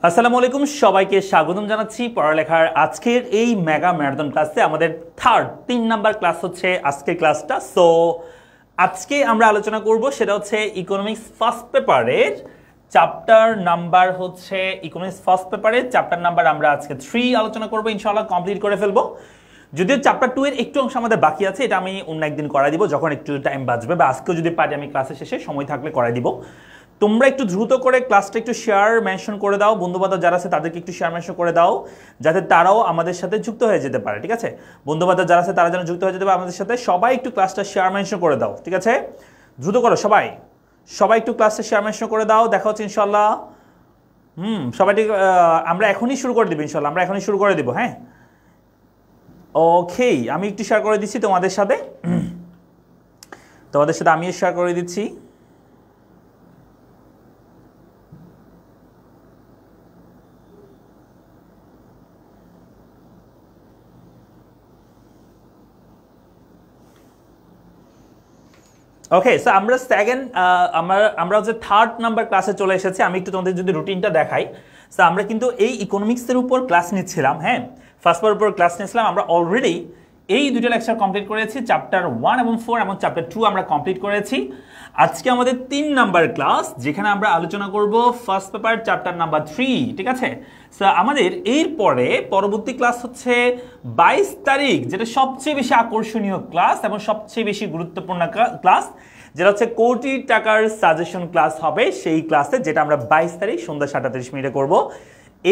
আসসালামু আলাইকুম, সবাইকে স্বাগতম জানাচ্ছি পড়ালেখার আজকের এই মেগা ম্যারাথন ক্লাসে। আমাদের থার্ড 3 নাম্বার ক্লাস হচ্ছে আজকের ক্লাসটা। সো আজকে আমরা আলোচনা করব সেটা হচ্ছে ইকোনমিক্স ফার্স্ট পেপারের চ্যাপ্টার নাম্বার হচ্ছে ইকোনমিক্স ফার্স্ট পেপারের চ্যাপ্টার নাম্বার আমরা আজকে 3 আলোচনা করব, ইনশাআল্লাহ কমপ্লিট করে ফেলবো। যদিও চ্যাপ্টার 2 এর একটু অংশ আমাদের বাকি আছে, এটা আমি অন্য একদিন করাই দিব যখন একটু টাইম বাঁচবে, বা আজকেও যদি পারি আমি ক্লাসের শেষে সময় থাকলে করাই দিব। তোমরা একটু দ্রুত করে ক্লাসটা একটু শেয়ার মেনশন করে দাও, বন্ধুবান্ধব যারা আছে তাদেরকে একটু শেয়ার মেনশন করে দাও, যাতে তারাও আমাদের সাথে যুক্ত হয়ে যেতে পারে। ঠিক আছে, বন্ধুবান্ধব যারা আছে তারা যেন যুক্ত হয়ে যেতে পারে আমাদের সাথে। সবাই একটু ক্লাসটা শেয়ার মেনশন করে দাও, ঠিক আছে? দ্রুত করো সবাই, সবাই একটু ক্লাসটা শেয়ার মেনশন করে দাও। দেখা হচ্ছে ইনশাল্লাহ। সবাই ঠিক, আমরা এখনই শুরু করে দিব ইনশাল্লাহ, আমরা এখনই শুরু করে দিব। হ্যাঁ, ওকে, আমি একটু শেয়ার করে দিচ্ছি তোমাদের সাথে, আমিও শেয়ার করে দিচ্ছি। ওকে, সো আমরা আমরা হচ্ছে থার্ড নাম্বার ক্লাসে চলে এসেছি। আমি একটু তোমাদের যদি রুটিনটা দেখাই। সো আমরা কিন্তু এই ইকোনমিক্সের উপর ক্লাস নিচ্ছিলাম। হ্যাঁ, ফার্স্ট পার্টের উপর ক্লাস নিয়েছিলাম। আমরা অলরেডি এই দুটো লেকচার কমপ্লিট করেছি, চ্যাপ্টার 1 এবং 4 এবং চ্যাপ্টার 2 আমরা কমপ্লিট করেছি। আজকে আমাদের 3 নাম্বার ক্লাস, যেখানে আমরা আলোচনা করব ফার্স্ট পেপার চ্যাপ্টার নাম্বার 3। ঠিক আছে, সো আমাদের এরপরে পরবর্তী ক্লাস হচ্ছে 22 তারিখ, যেটা সবচেয়ে বেশি আকর্ষণীয় ক্লাস এবং সবচেয়ে বেশি গুরুত্বপূর্ণ ক্লাস, যেটা হচ্ছে কোটি টাকার সাজেশন ক্লাস হবে সেই ক্লাসে, যেটা আমরা 22 তারিখ সন্ধ্যা 7:30 মিনিটে করব।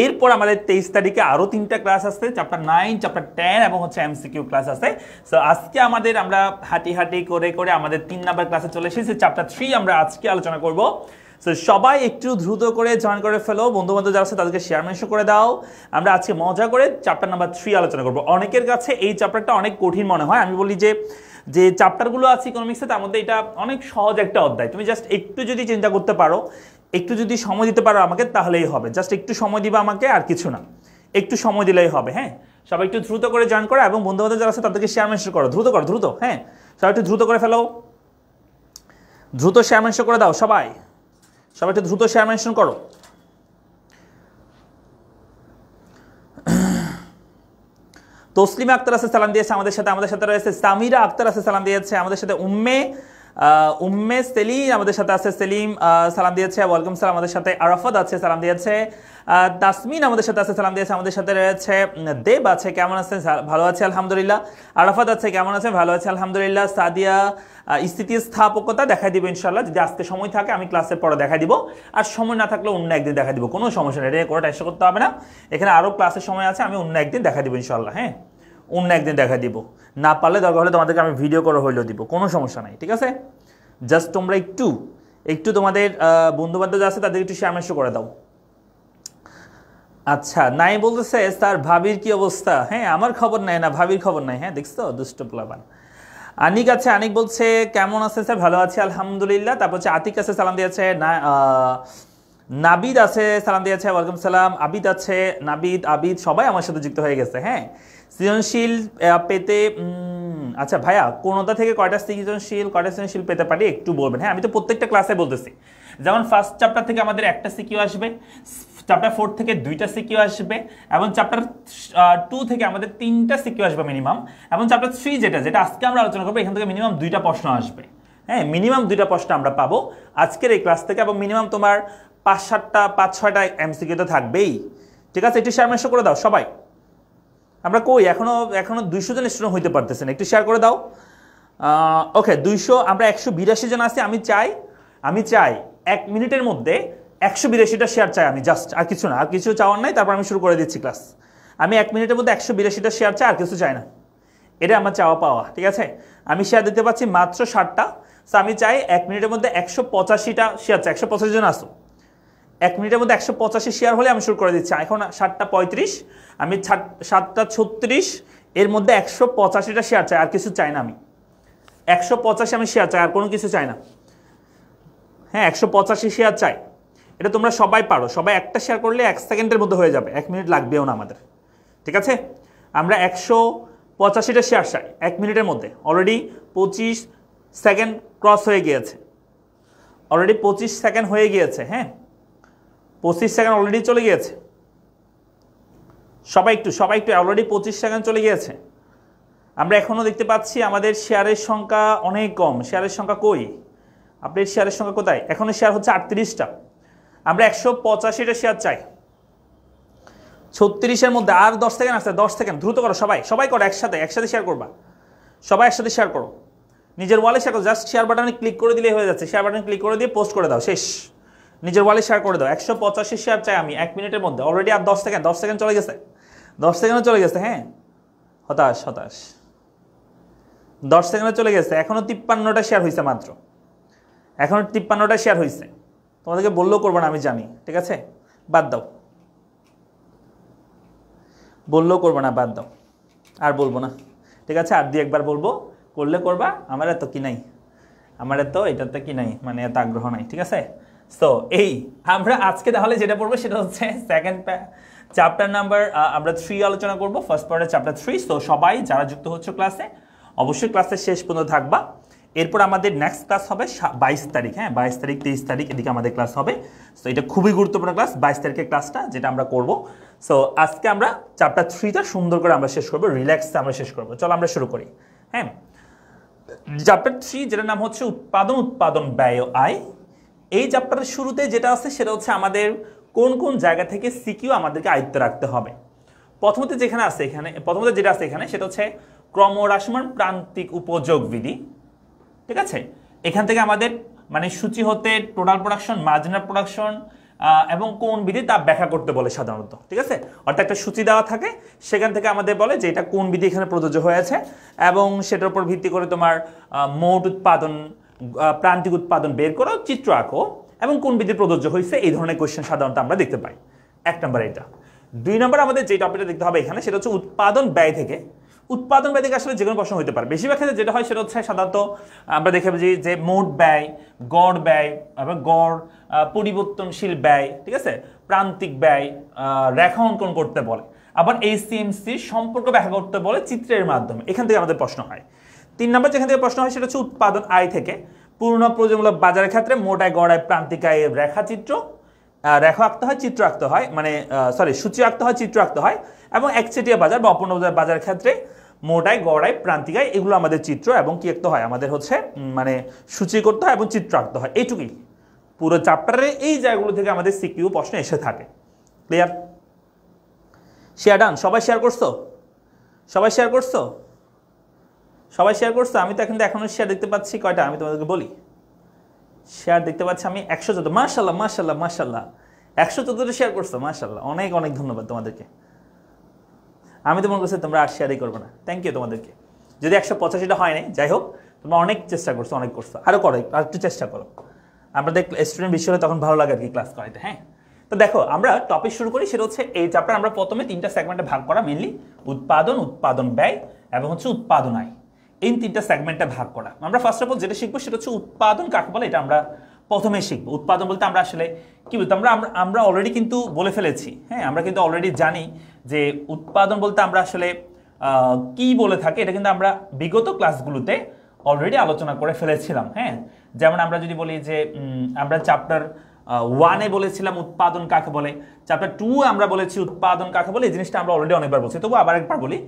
এরপর আমাদের 23 তারিখে আরো 3টা ক্লাস আছে, চ্যাপ্টার 9, চ্যাপ্টার 10 এবং হচ্ছে এমসিকিউ ক্লাস আছে। সো আজকে আমরা হাঁটি করে আমাদের 3 নাম্বার ক্লাসে চলে এসেছি। চ্যাপ্টার 3 আমরা আজকে আলোচনা করব। সো সবাই একটু দ্রুত করে জয়েন করে ফেলো, বন্ধুবান্ধব যারা আছে তাদেরকে শেয়ার মেনশন করে দাও। আমরা আজকে মজা করে চ্যাপ্টার নাম্বার 3 আলোচনা করব। অনেকের কাছে এই চ্যাপ্টারটা অনেক কঠিন মনে হয়। আমি বলি যে চ্যাপ্টারগুলো আছে ইকোনমিক্সে, তার মধ্যে এটা অনেক সহজ একটা অধ্যায়। তুমি জাস্ট একটু যদি চিন্তা করতে পারো, একটু যদি সময় দিতে পারো আমাকে, তাহলেই হবে। জাস্ট একটু সময় দিবা আমাকে, আর কিছু না, একটু সময় দিলেই হবে। হ্যাঁ, সবাই একটু দ্রুত করে জয়েন করো এবং বন্ধুবান্ধব যারা আছে তাদেরকে শেয়ার মেনশন করো। দ্রুত করো, দ্রুত। হ্যাঁ, সবাই একটু দ্রুত করে ফেলো, দ্রুত শেয়ার মেনশন করে দাও। সবাই একটু দ্রুত শেয়ার মেনশন করো। তসলিমা আক্তার আছে, সালাম দিয়েছে আমাদের সাথে রয়েছে সামিরা আক্তার আছে, সালাম দিয়েছে আমাদের সাথে। উম্মে সেলিম আমাদের সাথে আছে, সেলিম সালাম দিয়েছে, ওয়েলকাম সালাম। আমাদের সাথে আরাফাত আছে, সালাম দিয়েছে। তাসমিন আমাদের সাথে আছে, সালাম দিয়েছে। আমাদের সাথে রয়েছে দেব আছে, কেমন আছেন? ভালো আছে আলহামদুলিল্লাহ। আরাফাত আছে, কেমন আছেন? ভালো আছে আলহামদুলিল্লাহ। সাদিয়া স্থিতিস্থাপকতা দেখাই দিব ইনশাল্লাহ, যদি আজকে সময় থাকে আমি ক্লাসের পরে দেখাই দিব, আর সময় না থাকলে অন্য একদিন দেখা দিব, কোনো সমস্যা নেই, এটা কোনো টেনশন করতে হবে না। এখানে আরও ক্লাসের সময় আছে, আমি অন্য একদিন দেখা দিব ইনশাল্লাহ। হ্যাঁ, অন্য একদিন দেখা দিব, না পারলে দরকার হলে তোমাদেরকে আমি ভিডিও করে হইলেও দিব, কোনো সমস্যা নাই। ঠিক আছে, জাস্ট তোমরা একটু তোমাদের বন্ধুবান্ধব আছে তাদের একটু শেয়ার মেনশন করে দাও। আচ্ছা, নাই বলতেছে স্যার ভাবির কি অবস্থা? হ্যাঁ, আমার খবর নাই না, ভাবির খবর নাই। হ্যাঁ, দেখছো দুষ্ট প্লাবান। আনিক আছে, আনিক বলছে কেমন আছে স্যার? ভালো আছে আলহামদুলিল্লাহ। তারপর হচ্ছে আতিক আছে, সালাম দিয়েছে। নাবিদ আছে, সালাম দিয়েছে, ওয়েলকাম সালাম। আবিদ আছে, আবিদ সবাই আমার সাথে যুক্ত হয়ে গেছে। হ্যাঁ, সৃজনশীল পেতে আচ্ছা ভাইয়া, কোনটা থেকে কয়টা সৃজনশীল পেতে পারি একটু বলবেন। হ্যাঁ, আমি তো প্রত্যেকটা ক্লাসে বলতেছি, যেমন ফার্স্ট চ্যাপ্টার থেকে আমাদের একটা সিকিউ আসবে, চ্যাপ্টার 4 থেকে 2টা সিকিউ আসবে, এবং চ্যাপ্টার 2 থেকে আমাদের 3টা সিকিউ আসবে মিনিমাম, এবং চ্যাপ্টার 3 যেটা আজকে আমরা আলোচনা করবো, এখান থেকে মিনিমাম 2টা প্রশ্ন আসবে। হ্যাঁ, মিনিমাম 2টা প্রশ্ন আমরা পাবো আজকের এই ক্লাস থেকে, এবং মিনিমাম তোমার 5-6টা এমসিকিউ তো থাকবেই। ঠিক আছে, একটু শেয়ার মেনশন করে দাও সবাই। আমরা কই এখনো 200 জন স্টুডেন্ট হইতে পারতেছে না, একটু শেয়ার করে দাও। ওকে, 200, আমরা 182 জন আছি। আমি চাই 1 মিনিটের মধ্যে 182টা শেয়ার চাই আমি, জাস্ট, আর কিছু না, আর কিছু চাওয়ার নাই। তারপর আমি শুরু করে দিচ্ছি ক্লাস। আমি 1 মিনিটের মধ্যে 182টা শেয়ার চাই, আর কিছু চাই না। এটা আমার চাওয়া পাওয়া। ঠিক আছে, আমি শেয়ার দিতে পারছি মাত্র 60টা। সো আমি চাই 1 মিনিটের মধ্যে 185টা শেয়ার চাই। 185 জন আসো, 1 মিনিটের মধ্যে 185 শেয়ার হলে আমি শুরু করে দিচ্ছি। এখন 7:35, আমি 7:36, এর মধ্যে 185টা শেয়ার চাই, আর কিছু চাই না। আমি 185 আমি শেয়ার চাই, আর কোনো কিছু চাই না। হ্যাঁ, 185 শেয়ার চাই। এটা তোমরা সবাই পারো, সবাই একটা শেয়ার করলে 1 সেকেন্ডের মধ্যে হয়ে যাবে, 1 মিনিট লাগবেও না আমাদের। ঠিক আছে, আমরা 185টা শেয়ার চাই 1 মিনিটের মধ্যে। অলরেডি 25 সেকেন্ড ক্রস হয়ে গিয়েছে, অলরেডি 25 সেকেন্ড হয়ে গিয়েছে। হ্যাঁ, 25 সেকেন্ড অলরেডি চলে গিয়েছে। সবাই একটু অলরেডি 25 সেকেন্ড চলে গিয়েছে। আমরা এখনো দেখতে পাচ্ছি আমাদের শেয়ারের সংখ্যা অনেক কম। শেয়ারের সংখ্যা কই? আপনার শেয়ারের সংখ্যা কোথায়? এখনো শেয়ার হচ্ছে 38টা। আমরা 185টা শেয়ার চাই। 36-এর মধ্যে আর 10 সেকেন্ড আছে। 10 সেকেন্ড দ্রুত করো সবাই করো একসাথে শেয়ার করবা। সবাই একসাথে শেয়ার করো, নিজের ওয়ালে শেয়ার করো। জাস্ট শেয়ার বাটনে ক্লিক করে দিলেই হয়ে যাচ্ছে। শেয়ার বাটনে ক্লিক করে দিয়ে পোস্ট করে দাও, শেষ। নিজের ওয়ালে শেয়ার করে দাও। 185 শেয়ার চাই আমি 1 মিনিটের মধ্যে। অলরেডি আর 10 সেকেন্ড চলে গেছে। 10 সেকেন্ড চলে গেছে। হ্যাঁ, হতাশ 10 সেকেন্ডে চলে গেছে। এখনো 53টা শেয়ার হয়েছে মাত্র। এখনো 53টা শেয়ার হয়েছে। তোমাদেরকে বললেও করবো না, আমি জানি। ঠিক আছে, বাদ দাও, বললেও করবো না, বাদ দাও, আর বলবো না। ঠিক আছে, আর দিয়ে একবার বলবো, করলে করবা। আমার এত কি নাই, আমার এত এটাতে কি নাই, মানে এত আগ্রহ নাই। ঠিক আছে, সো এই আমরা আজকে তাহলে যেটা পড়বো সেটা হচ্ছে সেকেন্ড চ্যাপ্টার নাম্বার আমরা 3 আলোচনা করবো। ফার্স্ট পার্টের চ্যাপ্টার 3। সো সবাই যারা যুক্ত হচ্ছে ক্লাসে, অবশ্যই ক্লাসের শেষ পর্যন্ত থাকবা। এরপর আমাদের নেক্সট ক্লাস হবে 22 তারিখ। হ্যাঁ, 22 তারিখ 23 তারিখ এদিকে আমাদের ক্লাস হবে। সো এটা খুবই গুরুত্বপূর্ণ ক্লাস, 22 তারিখের ক্লাসটা যেটা আমরা করব। সো আজকে আমরা চ্যাপ্টার 3টা সুন্দর করে আমরা শেষ করবো, রিল্যাক্সে আমরা শেষ করবো। চলো আমরা শুরু করি। হ্যাঁ, চ্যাপ্টার 3 যেটার নাম হচ্ছে উৎপাদন ব্যয় ও আয়। এই চ্যাপ্টারের শুরুতে যেটা আছে সেটা হচ্ছে আমাদের কোন কোন জায়গা থেকে সিকিউ আমাদেরকে আয়ত্তে রাখতে হবে। প্রথমত যেটা আছে এখানে সেটা হচ্ছে ক্রমহ্রাসমান প্রান্তিক উপযোগ বিধি। ঠিক আছে, এখান থেকে আমাদের মানে সূচি হতে টোটাল প্রোডাকশন, মার্জিনাল প্রোডাকশন এবং কোন বিধি তা ব্যাখ্যা করতে বলে সাধারণত। ঠিক আছে, অর্থাৎ একটা সূচি দেওয়া থাকে, সেখান থেকে আমাদের বলে যে এটা কোন বিধি এখানে প্রযোজ্য হয়েছে, এবং সেটার উপর ভিত্তি করে তোমার মোট উৎপাদন, প্রান্তিক উৎপাদন বের করো, চিত্র আঁকো, এবং কোন বিধি প্রযোজ্য হয়েছে। এই ধরনের কোয়েশ্চেন সাধারণত আমরা দেখতে পাই। 1 নম্বর এটা। 2 নম্বর আমাদের যে টপিকটা দেখতে হবে এখানে সেটা হচ্ছে উৎপাদন ব্যয় থেকে। উৎপাদন ব্যয় থেকে আসলে যে কোনো প্রশ্ন হতে পারে। বেশিরভাগ ক্ষেত্রে যেটা হয় সেটা হচ্ছে সাধারণত আমরা দেখে যে মোট ব্যয়, গড় ব্যয়, আবার গড়, পরিবর্তনশীল ব্যয়, ঠিক আছে, প্রান্তিক ব্যয়, রেখা অঙ্কন করতে বলে, আবার ACMC সম্পর্ক ব্যাখ্যা করতে বলে চিত্রের মাধ্যমে। এখান থেকে আমাদের প্রশ্ন হয়। 3 নম্বর যেখান থেকে প্রশ্ন হয় সেটা হচ্ছে উৎপাদন আয় থেকে। পূর্ণ প্রয়োজনমূলক বাজারের ক্ষেত্রে মোট আয়, গড় আয়, প্রান্তিক আয় রেখাচিত্র, রেখা আঁকতে হয়, চিত্র আঁকতে হয়, মানে সূচি আঁকতে হয়, চিত্র আঁকতে হয়, এবং একচেটিয়া বাজার বা অপূর্ণ বাজারের ক্ষেত্রে মোট আয়, গড় আয়, প্রান্তিক আয়, এগুলো আমাদের চিত্র এবং কি আঁকতে হয়, আমাদের হচ্ছে মানে সূচি করতে হয় এবং চিত্র আঁকতে হয়। এইটুকুই পুরো চ্যাপ্টারে। এই জায়গাগুলো থেকে আমাদের সিকিউ প্রশ্ন এসে থাকে। ক্লিয়ার? Share done? সবাই শেয়ার করছো? সবাই শেয়ার করছো? আমি তো এখনো শেয়ার দেখতে পাচ্ছি কয়টা, আমি তোমাদেরকে বলি। শেয়ার দেখতে পাচ্ছি আমি 114। মাশাআল্লাহ 114টা শেয়ার করছো, মাশাআল্লাহ, অনেক অনেক ধন্যবাদ তোমাদেরকে। আমি তো মনে করছি তোমরা আর শেয়ারই করবে না। থ্যাংক ইউ তোমাদেরকে। যদি 185টা হয় নাই, যাই হোক, তোমরা অনেক চেষ্টা করছো, অনেক করছো, আরও করো, আর একটু চেষ্টা করো। আমাদের স্টুডেন্ট বেশি হলে তখন ভালো লাগে আর কি ক্লাস করাইতে। হ্যাঁ, তো দেখো আমরা টপিক শুরু করি। সেটা হচ্ছে এই চ্যাপ্টার আমরা প্রথমে 3টা সেগমেন্টে ভাগ করা, মেনলি উৎপাদন ব্যয় এবং হচ্ছে উৎপাদন আয়। এই 3টা সেগমেন্টে ভাগ করা। আমরা ফার্স্ট অফ অল যেটা শিখবো সেটা হচ্ছে উৎপাদন কাকে বলে, এটা আমরা প্রথমে শিখবো। উৎপাদন বলতে আমরা আসলে কি বলতে, আমরা অলরেডি কিন্তু বলে ফেলেছি। হ্যাঁ, আমরা কিন্তু অলরেডি জানি যে উৎপাদন বলতে আমরা আসলে কি বলে থাকি। এটা কিন্তু আমরা বিগত ক্লাসগুলোতে অলরেডি আলোচনা করে ফেলেছিলাম। হ্যাঁ, যেমন আমরা যদি বলি যে আমরা চ্যাপ্টার 1-এ বলেছিলাম উৎপাদন কাকে বলে, চ্যাপ্টার 2 আমরা বলেছি উৎপাদন কাকে বলে। এই জিনিসটা আমরা অলরেডি অনেকবার বলছি, তবু আবার একবার বলি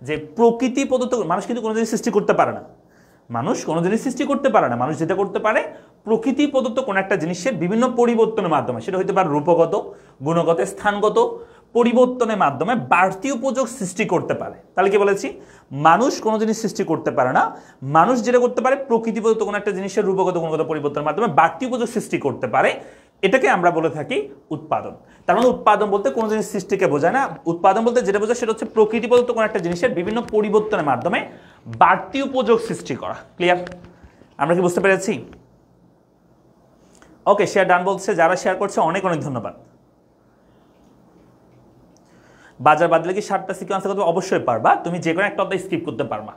যে প্রকৃতি প্রদত্ত, মানুষ কিন্তু কোনো জিনিস সৃষ্টি করতে পারে না। মানুষ যেটা করতে পারে, প্রকৃতি প্রদত্ত কোনো একটা জিনিসের বিভিন্ন পরিবর্তনের মাধ্যমে, সেটা হইতে পারে রূপগত, গুণগত, স্থানগত পরিবর্তনের মাধ্যমে বাড়তি উপযোগ সৃষ্টি করতে পারে। তাহলে কি বলেছি, মানুষ কোনো জিনিস সৃষ্টি করতে পারে না। মানুষ যেটা করতে পারে, প্রকৃতি প্রদত্ত কোনো একটা জিনিসের রূপগত, গুণগত পরিবর্তনের মাধ্যমে বাড়তি উপযোগ সৃষ্টি করতে পারে। এটাকে আমরা বলে থাকি উৎপাদন। তার মানে উৎপাদন বলতে কোনো জিনিস সৃষ্টিকে বোঝায় না। উৎপাদন বলতে যেটা বোঝায় সেটা হচ্ছে প্রকৃতি প্রদত্ত কোনো একটা জিনিসের বিভিন্ন পরিবর্তনের মাধ্যমে বাড়তি উপযোগ সৃষ্টি করা। ক্লিয়ার? আমরা কি বুঝতে পেরেছি? ওকে, শেয়ার ডান বলছে, যারা শেয়ার করছে অনেক অনেক ধন্যবাদ। বাজার বাদলে কি 7টা সিকিউ আনসার করতে অবশ্যই পারবা। তুমি যে কোনো একটা অধ্যায় স্কিপ করতে পারবা।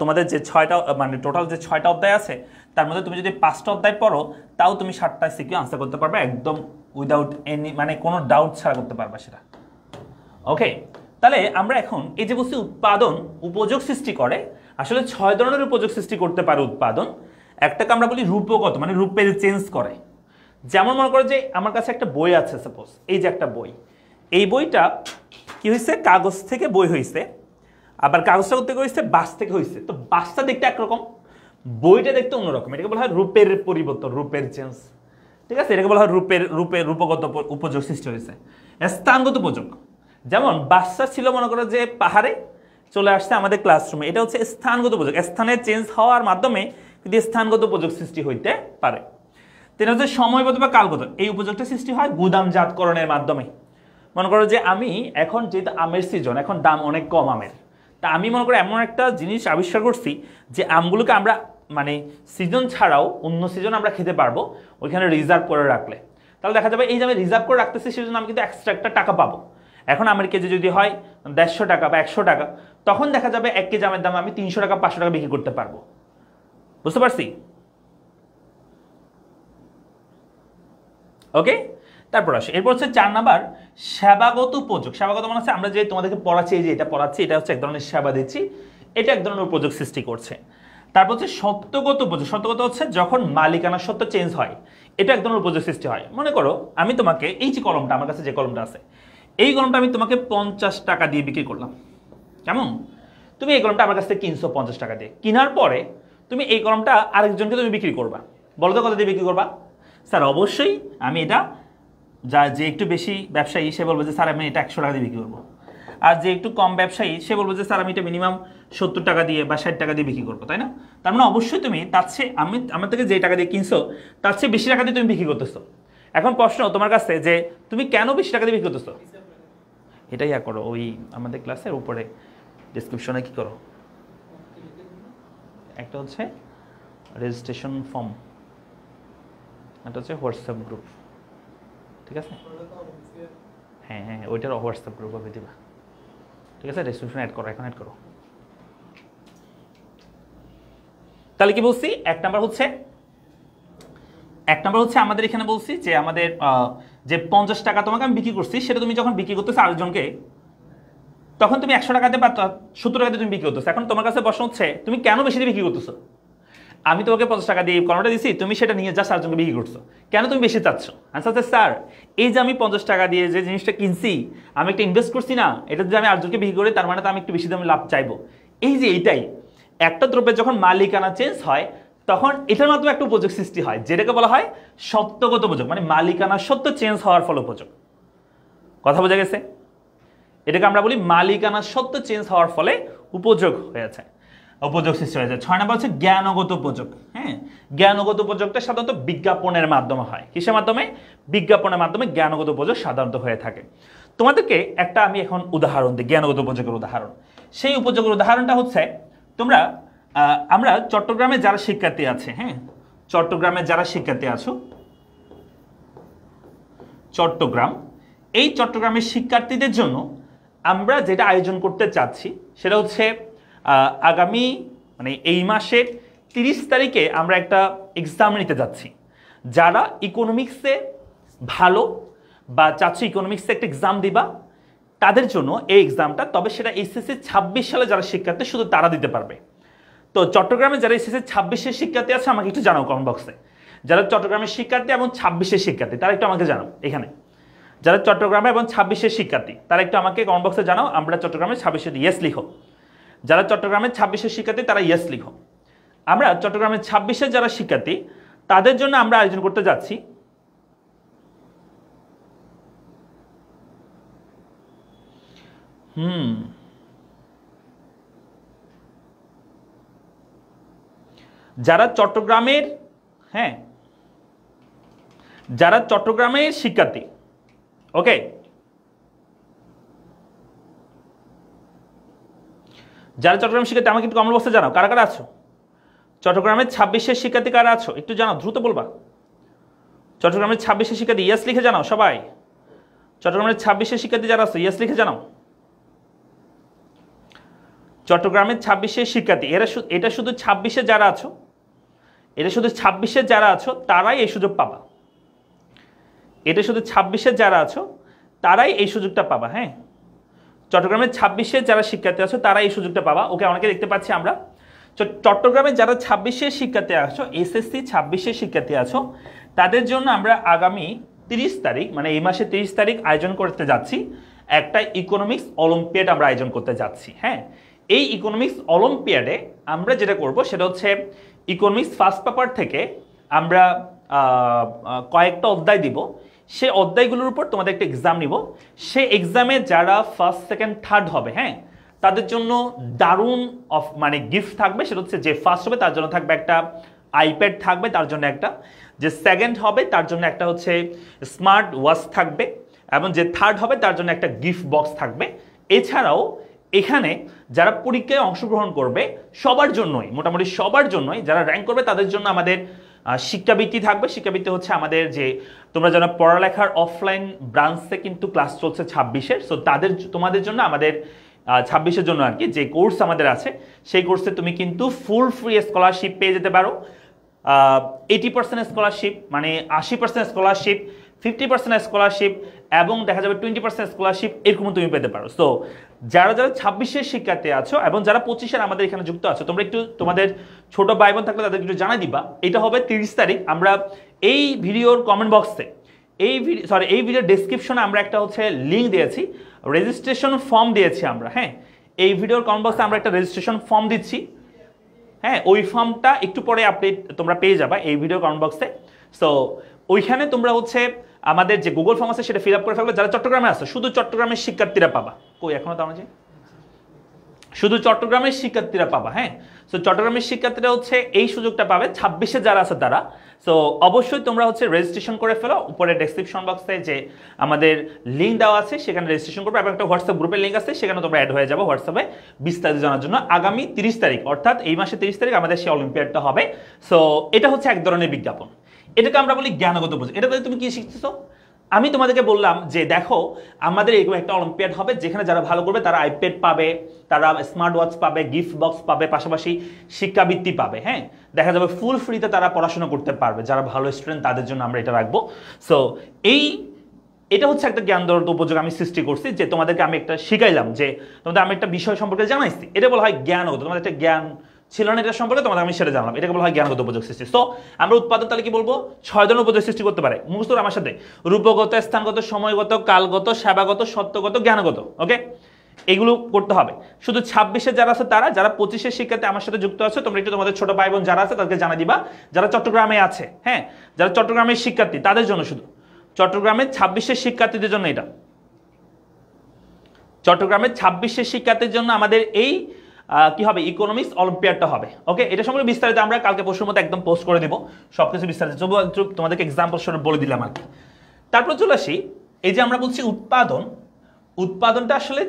তোমাদের যে 6টা মানে টোটাল যে 6টা অধ্যায় আছে তার মধ্যে তুমি যদি 5টা অধ্যায় পড়ো তাও তুমি 7টা সিকিউ আনসার করতে পারবে একদম উইদাউট এনি, মানে কোনো ডাউট ছাড়া করতে পারবা সেটা। ওকে, তাহলে আমরা এখন এই যে বলছি উৎপাদন উপযোগ সৃষ্টি করে, আসলে 6 ধরনের উপযোগ সৃষ্টি করতে পারে উৎপাদন। একটাকে আমরা বলি রূপগত, মানে রূপের চেঞ্জ করে। যেমন মনে করো যে আমার কাছে একটা বই আছে, সাপোজ এই যে একটা বই, এই বইটা কি হয়েছে, কাগজ থেকে বই হয়েছে, আবার কাগজটা করতে হয়েছে বাস থেকে হয়েছে। তো বাসটা দেখতে একরকম, বইটা দেখতে অন্যরকম। এটাকে বলা হয় রূপের পরিবর্তন, রূপের চেঞ্জ। ঠিক আছে, এটাকে বলা হয় রূপগত উপযোগ সৃষ্টি হয়েছে। স্থানগত উপযোগ, যেমন বাসটা ছিল মনে করো যে পাহাড়ে, চলে আসছে আমাদের ক্লাসরুমে, এটা হচ্ছে স্থানগত উপযোগ। স্থানের চেঞ্জ হওয়ার মাধ্যমে কিন্তু স্থানগত উপযোগ সৃষ্টি হইতে পারে। তেন হচ্ছে সময়গত বা কালগত, এই উপযোগটা সৃষ্টি হয় গুদামজাতকরণের মাধ্যমে। মনে করো যে আমি এখন যেহেতু আমের সিজন, এখন দাম অনেক কম আমের, তা আমি মনে করি এমন একটা জিনিস আবিষ্কার করছি যে আমগুলোকে আমরা মানে সিজন ছাড়াও অন্য সিজন আমরা খেতে পারবো ওইখানে রিজার্ভ করে রাখলে। তাহলে দেখা যাবে এই যে আমি রিজার্ভ করে রাখতেছি সেজন্য আমি কিন্তু এক্সট্রা একটা টাকা পাবো। এখন আমের কেজি যদি হয় 150 টাকা বা 100 টাকা, তখন দেখা যাবে 1 কেজি আমের দাম আমি 300 টাকা 500 টাকা বিক্রি করতে পারবো। বুঝতে পারছি? ওকে, তারপর আসে এরপর হচ্ছে 4 নাম্বার সেবাগত উপযোগ। সেবাগত মানে হচ্ছে আমরা যে তোমাদেরকে পড়াচ্ছি, এই যে এটা পড়াচ্ছি, এটা হচ্ছে এক ধরনের সেবা দিচ্ছি, এটা এক ধরনের উপযোগ সৃষ্টি করছে। তারপর হচ্ছে সত্যগত উপযোগ। সত্যগত হচ্ছে যখন মালিকানা সত্ত্ব চেঞ্জ হয়, এটা এক ধরনের উপযোগ সৃষ্টি হয়। মনে করো আমি তোমাকে এই যে কলমটা, আমার কাছে যে কলমটা আছে, এই কলমটা আমি তোমাকে 50 টাকা দিয়ে বিক্রি করলাম। কেমন? তুমি এই কলমটা আমার কাছ থেকে কিনছো 50 টাকা দিয়ে, কেনার পরে তুমি এই কলমটা আরেকজনকে তুমি বিক্রি করবা। বলো তো কত দিয়ে বিক্রি করবা? স্যার অবশ্যই আমি এটা, যে একটু বেশি ব্যবসায়ী সে বলবে যে স্যার আমি এটা 100 টাকা দিয়ে বিক্রি করবো, আর যে একটু কম ব্যবসায়ী সে বলবে যে স্যার আমি এটা মিনিমাম 70 টাকা দিয়ে বা 60 টাকা দিয়ে বিক্রি করবো, তাই না? তার মানে অবশ্যই তুমি তার চেয়ে আমার থেকে যে টাকা দিয়ে কিনছো তার চেয়ে বেশি টাকা দিয়ে তুমি বিক্রি করতেছো। এখন প্রশ্ন তোমার কাছে যে তুমি কেন বেশি টাকা দিয়ে বিক্রি করতেছো? এটাই করো, ওই আমাদের ক্লাসের উপরে ডেসক্রিপশনে কি করো, একটা হচ্ছে রেজিস্ট্রেশন ফর্ম, একটা হচ্ছে হোয়াটসঅ্যাপ গ্রুপ। ঠিক আছে, হ্যাঁ হ্যাঁ ওইটার হোয়াটসঅ্যাপ গ্রুপ হবে দিবা। ঠিক আছে, ডেসক্রিপশনে অ্যাড করো, এখন অ্যাড করো। তাহলে কি বলছি, এক নাম্বার হচ্ছে আমাদের এখানে বলছি যে আমাদের যে 50 টাকা তোমাকে আমি বিক্রি করছি, সেটা তুমি যখন বিক্রি করতেছো আরেকজনকে, তখন তুমি 100 টাকাতে বা 70 টাকাতে তুমি বিক্রি করতেছো। এখন তোমার কাছে প্রশ্ন হচ্ছে তুমি কেন বেশি দিয়ে বিক্রি করতেছো? আমি তোমাকে 50 টাকা দিয়ে কর্মটা দিছি, তুমি সেটা নিয়ে জাস্ট আরেকজনকে বিক্রি করছো, কেন তুমি বেশি চাচ্ছ? আনসার হচ্ছে স্যার এই যে আমি 50 টাকা দিয়ে যে জিনিসটা কিনছি, আমি একটা ইনভেস্ট করছি না, এটা যদি আমি আরেকজনকে বিক্রি করি তার মানে তো আমি একটু বেশি দামে লাভ চাইবো। এই যে এইটাই, একটা দ্রব্যের যখন মালিকানা চেঞ্জ হয় তখন এটার মাধ্যমে একটা উপযোগ সৃষ্টি হয়, যেটাকে বলা হয় সত্যগত উপযোগ, মানে মালিকানা সত্ত্ব চেঞ্জ হওয়ার ফলে উপযোগ। কথা বোঝা গেছে? এটাকে আমরা বলি মালিকানা সত্ত্ব চেঞ্জ হওয়ার ফলে উপযোগ হয়েছে, উপযোগ সৃষ্টি হয়েছে। 6 নাম্বার হচ্ছে জ্ঞানগত উপযোগ। হ্যাঁ, জ্ঞানগত উপযোগটা সাধারণত বিজ্ঞাপনের মাধ্যমে হয়। কিসের মাধ্যমে? বিজ্ঞাপনের মাধ্যমে জ্ঞানগত উপযোগ সাধারণত হয়ে থাকে। তোমাদেরকে একটা আমি এখন উদাহরণ দিই, জ্ঞানগত উপযোগের উদাহরণ। সেই উপযোগের উদাহরণটা হচ্ছে আমরা চট্টগ্রামে যারা শিক্ষার্থী আছে, হ্যাঁ চট্টগ্রামে যারা শিক্ষার্থী আছো, এই চট্টগ্রামের শিক্ষার্থীদের জন্য আমরা যেটা আয়োজন করতে চাচ্ছি সেটা হচ্ছে আগামী মানে এই মাসের 30 তারিখে আমরা একটা এক্সাম নিতে যাচ্ছি। যারা ইকোনমিক্সে ভালো বা চাচ্ছ ইকোনমিক্সে একটা এক্সাম দিবা, তাদের জন্য এই এক্সামটা, তবে সেটা এসএসসি 26 সালে যারা শিক্ষার্থী শুধু তারা দিতে পারবে। তো চট্টগ্রামে যারা এসএসসি 26-এর শিক্ষার্থী আছে আমাকে একটু জানাও কমেন্ট বক্সে, যারা চট্টগ্রামের শিক্ষার্থী এবং 26-এর শিক্ষার্থী তারা একটু আমাকে জানাও। এখানে যারা চট্টগ্রামে এবং 26-এর শিক্ষার্থী তারা একটু আমাকে কমেন্ট বক্সে জানাও, আমরা চট্টগ্রামে 26-এর ইয়েস লিখো। যারা চট্টগ্রামের 26-এর শিক্ষার্থী তারা ইয়েস লিখো। আমরা চট্টগ্রামের 26-এর যারা শিক্ষার্থী তাদের জন্য আমরা আয়োজন করতে যাচ্ছি যারা চট্টগ্রামের শিক্ষার্থী, ওকে, যারা চট্টগ্রামের শিক্ষার্থী আমাকে একটু কমেন্ট বক্সে জানাও কারা কারা আছো। চট্টগ্রামের 26-এর শিক্ষার্থী কারা আছো একটু জানাও, দ্রুত বলবা। চট্টগ্রামের 26-এর শিক্ষার্থী ইয়েস লিখে জানাও সবাই। চট্টগ্রামের 26-এর শিক্ষার্থী যারা আছো ইয়েস লিখে জানাও। চট্টগ্রামের 26-এর শিক্ষার্থী, এটা শুধু 26-এ যারা আছো, এটা শুধু 26-এ যারা আছো তারাই এই সুযোগ পাবা। এটা শুধু 26-এ যারা আছো তারাই এই সুযোগটা পাবা। হ্যাঁ, চট্টগ্রামের 26-এ যারা শিক্ষার্থী আছো তারা এই সুযোগটা পাবা। ওকে, অনেকে দেখতে পাচ্ছি আমরা। চট্টগ্রামে যারা 26-এর শিক্ষার্থী আছো, এসএসসি 26-এর শিক্ষার্থী আছো, তাদের জন্য আমরা আগামী 30 তারিখ মানে এই মাসে 30 তারিখ আয়োজন করতে যাচ্ছি একটা ইকোনমিক্স অলিম্পিয়াড আমরা আয়োজন করতে যাচ্ছি। হ্যাঁ, এই ইকোনমিক্স অলিম্পিয়াডে আমরা যেটা করব সেটা হচ্ছে ইকোনমিক্স ফার্স্ট পেপার থেকে আমরা কয়েকটা অধ্যায় দিব, সেই অধ্যায়গুলোর উপর তোমাদের একটা এক্সাম নিব। সেই এক্সামে যারা ফার্স্ট সেকেন্ড থার্ড হবে, হ্যাঁ, তাদের জন্য দারুণ মানে গিফট থাকবে। সেটা হচ্ছে যে ফার্স্ট হবে তার জন্য থাকবে একটা আইপ্যাড থাকবে, তার জন্য একটা, যে সেকেন্ড হবে তার জন্য একটা হচ্ছে স্মার্ট ওয়াচ থাকবে, এবং যে থার্ড হবে তার জন্য একটা গিফট বক্স থাকবে। এছাড়াও এখানে যারা পরীক্ষায় অংশগ্রহণ করবে সবার জন্যই, মোটামুটি সবার জন্যই, যারা র্যাঙ্ক করবে তাদের জন্য আমাদের শিক্ষাবৃত্তি থাকবে। শিক্ষাবৃত্তি হচ্ছে আমাদের যে তোমরা যারা পড়ালেখার অফলাইন ব্রাঞ্চে কিন্তু ক্লাস চলছে 26-এর, সো তোমাদের জন্য আমাদের 26-এর জন্য আর কি যে কোর্স আমাদের আছে সেই কোর্সে তুমি কিন্তু ফুল ফ্রি স্কলারশিপ পেয়ে যেতে পারো। 80% স্কলারশিপ মানে 80% স্কলারশিপ, 50% স্কলারশিপ এবং দেখা যাবে 20% স্কলারশিপ, এরকম তুমি পেতে পারো। সো যারা 26-এর শিক্ষার্থী আছো এবং যারা 25-এর আমাদের এখানে যুক্ত আছো, তোমরা একটু তোমাদের ছোট ভাই বোন থাকলে তাদেরকে একটু জানাই দিবা। এটা হবে 30 তারিখ। আমরা এই ভিডিওর কমেন্ট বক্সে এই ভিডিওর ডেসক্রিপশনে আমরা একটা হচ্ছে লিঙ্ক দিয়েছি, রেজিস্ট্রেশন ফর্ম দিয়েছি আমরা। হ্যাঁ, এই ভিডিওর কমেন্ট বক্সে আমরা একটা রেজিস্ট্রেশন ফর্ম দিচ্ছি। হ্যাঁ, ওই ফর্মটা একটু পরে আপডেট তোমরা পেয়ে যাবা এই ভিডিও কমেন্ট বক্সে। সো ওইখানে তোমরা হচ্ছে আমাদের যে গুগল ফর্ম আছে সেটা ফিল আপ করে ফেলবে। যারা চট্টগ্রামে আছে শুধু চট্টগ্রামের শিক্ষার্থীরা পাবা, কই এখনো তো আমরা শুধু চট্টগ্রামের শিক্ষার্থীরা পাবা। হ্যাঁ, সো চট্টগ্রামের শিক্ষার্থীরা হচ্ছে এই সুযোগটা পাবে। 26-এ যারা আছে তারা, সো অবশ্যই তোমরা হচ্ছে রেজিস্ট্রেশন করে ফেলো। উপরে ডেসক্রিপশন বক্সে যে আমাদের লিঙ্ক দেওয়া আছে সেখানে রেজিস্ট্রেশন করবে, এবং একটা হোয়াটসঅ্যাপ গ্রুপের লিঙ্ক আছে সেখানে তোমরা অ্যাড হয়ে যাবো হোয়াটসঅ্যাপে বিস্তারিত জানার জন্য। আগামী 30 তারিখ অর্থাৎ এই মাসে 30 তারিখ আমাদের সেই অলিম্পিয়াডটা হবে। সো এটা হচ্ছে এক ধরনের বিজ্ঞাপন, এটাকে আমরা বলি জ্ঞানগত বোঝ। এটাতে তুমি কি শিখতেছো? আমি তোমাদেরকে বললাম যে দেখো আমাদের এরকম একটা অলিম্পিয়াড হবে যেখানে যারা ভালো করবে তারা আইপ্যাড পাবে, তারা স্মার্ট ওয়াচ পাবে, গিফট বক্স পাবে, পাশাপাশি শিক্ষাবৃত্তি পাবে। হ্যাঁ, দেখা যাবে ফুল ফ্রিতে তারা পড়াশোনা করতে পারবে। যারা ভালো স্টুডেন্ট তাদের জন্য আমরা এটা রাখবো। সো এটা হচ্ছে একটা জ্ঞানগত উপযোগ আমি সৃষ্টি করছি, যে তোমাদেরকে আমি একটা শিখাইলাম, যে তোমাদের আমি একটা বিষয় সম্পর্কে জানাইছি, এটা বলা হয় জ্ঞানগত। তোমাদের একটা জ্ঞান ছিল না এটা সম্পর্কে, তোমাদের আমি সেটা জানলাম, এটাকে বলা হয় জ্ঞানগত উপযোগ সৃষ্টি। তো আমরা উৎপাদন তাহলে কি বলবো? 6 ধরনের উপযোগ সৃষ্টি করতে পারে। মুখস্থ আমার সাথে রূপগত, স্থানগত, সময়গত, কালগত, সেবাগত, সত্যগত, জ্ঞানগত। ওকে, এগুলো করতে হবে। শুধু 26-এ যারা আছে তারা, যারা 25-এর শিক্ষার্থী আমার সাথে যুক্ত আছে, তোমরা একটু তোমাদের ছোট ভাই বোন যারা আছে তাদেরকে জানা দিবা। যারা চট্টগ্রামে আছে, হ্যাঁ, যারা চট্টগ্রামের শিক্ষার্থী তাদের জন্য, শুধু চট্টগ্রামের 26-এর শিক্ষার্থীদের জন্য এটা, চট্টগ্রামের 26-এর শিক্ষার্থীর জন্য আমাদের এই কি হবে, ইকোনমিক্স অলিম্পিয়াডটা হবে। ওকে, এটা সম্পর্কে বিস্তারিত আমরা কালকে পরশুর মধ্যে একদম পোস্ট করে দিব সবকিছু বিস্তারিত। তোমাদেরকে এক্সাম্পল শুনে বলে দিলাম আর কি। তারপর চলে আসি, এই যে আমরা বলছি উৎপাদনটা আসলে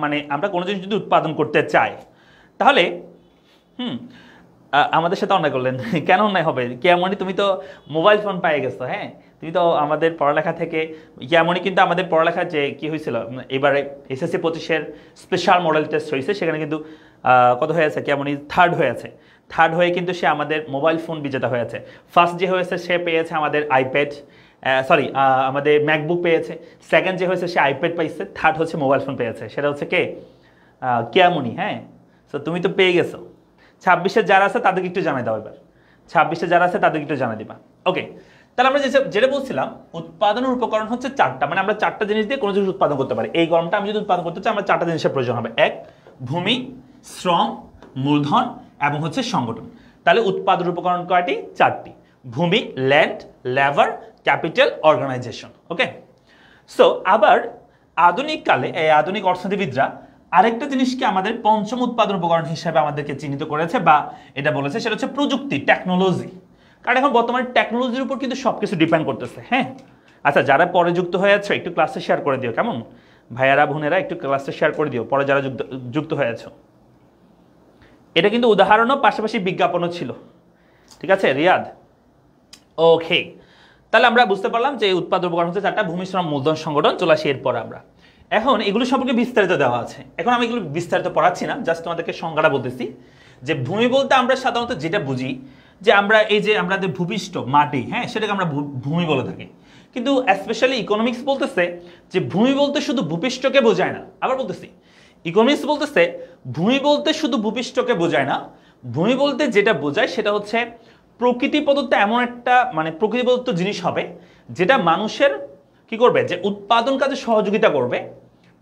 মানে আমরা কোনো জিনিস যদি উৎপাদন করতে চাই তাহলে আমাদের সাথে অন্যায় করলেন। কেন অন্যায় হবে? কেমনই তুমি তো মোবাইল ফোন পেয়ে গেছো। হ্যাঁ, তুমি তো আমাদের পড়ালেখা থেকে কেমনই কিন্তু আমাদের পড়ালেখা যে কি হয়েছিল এবারে এসএসসি 25-এর স্পেশাল মডেল টেস্ট হয়েছে, সেখানে কিন্তু কত হয়েছে, কেমনই থার্ড হয়েছে। থার্ড হয়ে কিন্তু সে আমাদের মোবাইল ফোন বিজেতা হয়েছে। ফার্স্ট যে হয়েছে সে পেয়েছে আমাদের আইপ্যাড, আমাদের ম্যাকবুক পেয়েছে। সেকেন্ড যে হয়েছে সে আইপ্যাড পাইছে। থার্ড হচ্ছে মোবাইল ফোন পেয়েছে, সেটা হচ্ছে কে? কেমনই। হ্যাঁ, সো তুমি তো পেয়ে গেছো। 26-এ যারা আছে তাদেরকে একটু জানাই দাও। এবার 26-এ যারা আছে তাদেরকে একটু জানাই দিবা। ওকে, তাহলে আমরা যেটা বলছিলাম, উৎপাদনের উপকরণ হচ্ছে 4টা, মানে আমরা 4টা জিনিস দিয়ে কোনো জিনিস উৎপাদন করতে পারি। এই গরমটা আমি যদি উৎপাদন করতে চাই, আমার 4টা জিনিসের প্রয়োজন হবে। 1, ভূমি, শ্রম, মূলধন এবং হচ্ছে সংগঠন। তাহলে উৎপাদনের উপকরণ কয়টি? 4টি। ভূমি, ল্যান্ড, লেবার, ক্যাপিটাল, অর্গানাইজেশন। ওকে, সো আবার আধুনিক কালে এই আধুনিক অর্থনীতিবিদরা আরেকটা জিনিসকে আমাদের পঞ্চম উৎপাদন উপকরণ হিসেবে আমাদেরকে চিহ্নিত করেছে বা এটা বলেছে, সেটা হচ্ছে প্রযুক্তি, টেকনোলজি। কারণ এখন বর্তমানে টেকনোলজির উপর কিন্তু সবকিছু ডিপেন্ড করতেছে। হ্যাঁ, আচ্ছা, যারা পরে যুক্ত হয়ে আছে একটু ক্লাসে শেয়ার করে দিও, কেমন ভাইয়ারা বোনেরা, একটু ক্লাসে শেয়ার করে দিও পরে যারা যুক্ত হয়ে আছো। এটা কিন্তু উদাহরণও পাশাপাশি বিজ্ঞাপনও ছিল। ঠিক আছে রিয়াদ? ওকে, তাহলে আমরা বুঝতে পারলাম যে উৎপাদন উপকরণ হচ্ছে 4টা, ভূমি, শ্রম, মূলধন, সংগঠন। চলে আসি এরপর আমরা এখন এগুলো সম্পর্কে বিস্তারিত দেওয়া আছে। এখন আমি এগুলো বিস্তারিত পড়াচ্ছি না, জাস্ট তোমাদেরকে সংজ্ঞাটা বলতেছি যে ভূমি বলতে আমরা সাধারণত যেটা বুঝি যে আমরা এই যে আমাদের ভূপৃষ্ঠ মাটি, হ্যাঁ, সেটাকে আমরা ভূমি বলে থাকি। কিন্তু স্পেশালি ইকোনমিক্স বলতেছে যে ভূমি বলতে শুধু ভূপৃষ্ঠকে বোঝায় না। আবার বলতেছি, ইকোনমিক্স বলতেছে ভূমি বলতে শুধু ভূপৃষ্ঠকে বোঝায় না, ভূমি বলতে যেটা বোঝায় সেটা হচ্ছে প্রকৃতি প্রদত্ত এমন একটা মানে প্রকৃতি প্রদত্ত জিনিস হবে যেটা মানুষের কি করবে, যে উৎপাদন কাজে সহযোগিতা করবে,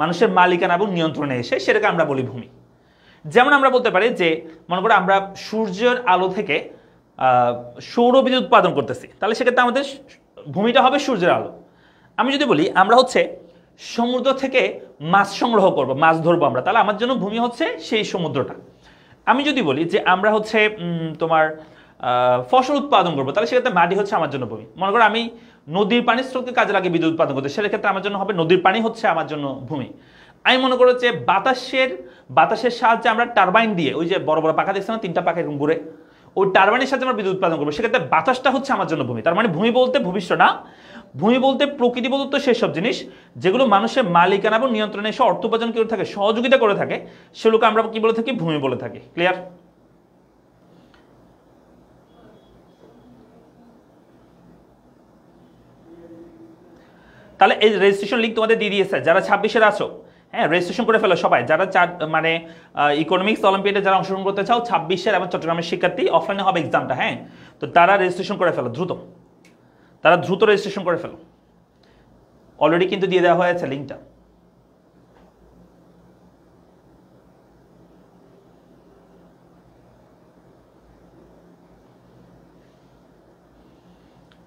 মানুষের মালিকানা এবং নিয়ন্ত্রণে এসে, সেটাকে আমরা বলি ভূমি। যেমন আমরা বলতে পারি যে মনে করো আমরা সূর্যের আলো থেকে সৌর বিদ্যুৎ উৎপাদন করতেছি, তাহলে সেক্ষেত্রে আমাদের ভূমিটা হবে সূর্যের আলো। আমি যদি বলি আমরা হচ্ছে সমুদ্র থেকে মাছ সংগ্রহ করব, মাছ ধরবো আমরা, তাহলে আমার জন্য ভূমি হচ্ছে সেই সমুদ্রটা। আমি যদি বলি যে আমরা হচ্ছে তোমার ফসল উৎপাদন করবো, তাহলে সেক্ষেত্রে মাটি হচ্ছে আমার জন্য ভূমি। মনে করো আমি নদীর পানির স্রোতকে কাজে লাগিয়ে বিদ্যুৎ উৎপাদন করতে, সেক্ষেত্রে আমার জন্য হবে নদীর পানি হচ্ছে আমার জন্য ভূমি। আমি মনে করো যে বাতাসের সাহায্যে আমরা টারবাইন দিয়ে, ওই যে বড় বড় পাখা দেখছে না, 3টা পাখা এরকম ঘুরে, ওই টারবাইনের সাহায্যে আমরা বিদ্যুৎ উৎপাদন করবো, সেক্ষেত্রে বাতাসটা হচ্ছে আমার জন্য ভূমি। তার মানে ভূমি বলতে ভবিষ্যৎ না, ভূমি বলতে প্রকৃতি প্রদত্ত সেসব জিনিস যেগুলো মানুষের মালিকানা এবং নিয়ন্ত্রণে এসে অর্থ উপার্জন করে থাকে, সহযোগিতা করে থাকে, সেগুলোকে আমরা কি বলে থাকি, ভূমি বলে থাকি। ক্লিয়ার? তাহলে এই রেজিস্ট্রেশন লিঙ্ক তোমাদের দিয়ে দিয়েছে, যারা 26-এর আছো, হ্যাঁ রেজিস্ট্রেশন করে ফেলো সবাই, যারা মানে ইকোনমিক্স অলিম্পিয়াডে যারা অংশগ্রহণ করতে চাও, 26-এর এবং চট্টগ্রামের শিক্ষার্থী, অফলাইনে হবে এক্সামটা, হ্যাঁ, তো তারা রেজিস্ট্রেশন করে ফেলো দ্রুত, তারা দ্রুত রেজিস্ট্রেশন করে ফেলো। অলরেডি কিন্তু দিয়ে দেওয়া হয়েছে লিঙ্কটা।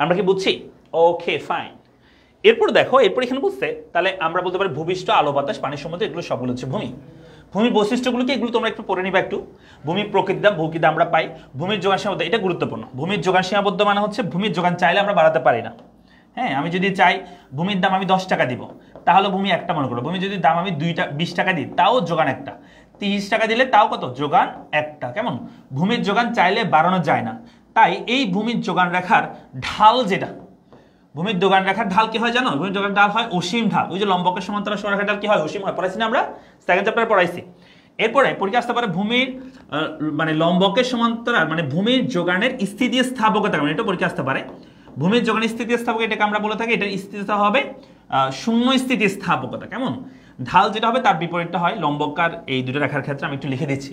আমরা কি বুঝছি? Okay fine. এরপর দেখো, এরপর এখানে বুঝতে, তাহলে আমরা বলতে পারি ভূপৃষ্ঠ, আলো বাতাস, পানি, সমুদ্র, এগুলো সবগুলো হচ্ছে ভূমি। ভূমির বৈশিষ্ট্যগুলো কি, এগুলো তোমরা একটু পড়ে নিবা একটু। ভূমির প্রকৃতি দাম, ভূকি দাম আমরা পাই। ভূমির যোগান সীমাবদ্ধ, এটা গুরুত্বপূর্ণ। ভূমির যোগান সীমাবদ্ধ মানে হচ্ছে ভূমির যোগান চাইলে আমরা বাড়াতে পারি না। হ্যাঁ, আমি যদি চাই ভূমির দাম আমি 10 টাকা দিব, তাহলে ভূমি একটা মনে করো। ভূমি যদি দাম আমি 20 টাকা দিই, তাও যোগান একটা। 30 টাকা দিলে তাও কত, যোগান একটা। কেমন? ভূমির যোগান চাইলে বাড়ানো যায় না। তাই এই ভূমির যোগান রেখার ঢাল যেটা, ভূমির যোগান রেখার ঢাল কি হয় জানো? ভূমির যোগান ঢাল হয় অসীম ঢাল। ওই যে লম্বকের সমান্তরাল সরলরেখার ঢাল কি হয়, অসীম হয়। পড়াইছি না আমরা, সেকেন্ড চ্যাপ্টারে পড়াইছি। এরপরে পরীক্ষা আসতে পারে ভূমির মানে লম্বকের সমান্তরাল মানে ভূমির যোগানের স্থিতিস্থাপকতা, মানে এটা পরীক্ষা আসতে পারে। ভূমির যোগানের স্থিতিস্থাপক এটাকে আমরা বলে থাকি, এটার স্থিতিস্থাপক হবে শূন্য স্থিতিস্থাপকতা। কেমন? ঢাল যেটা হবে তার বিপরীতটা হয় লম্বকার। এই দুটো রেখার ক্ষেত্রে আমি একটু লিখে দিচ্ছি।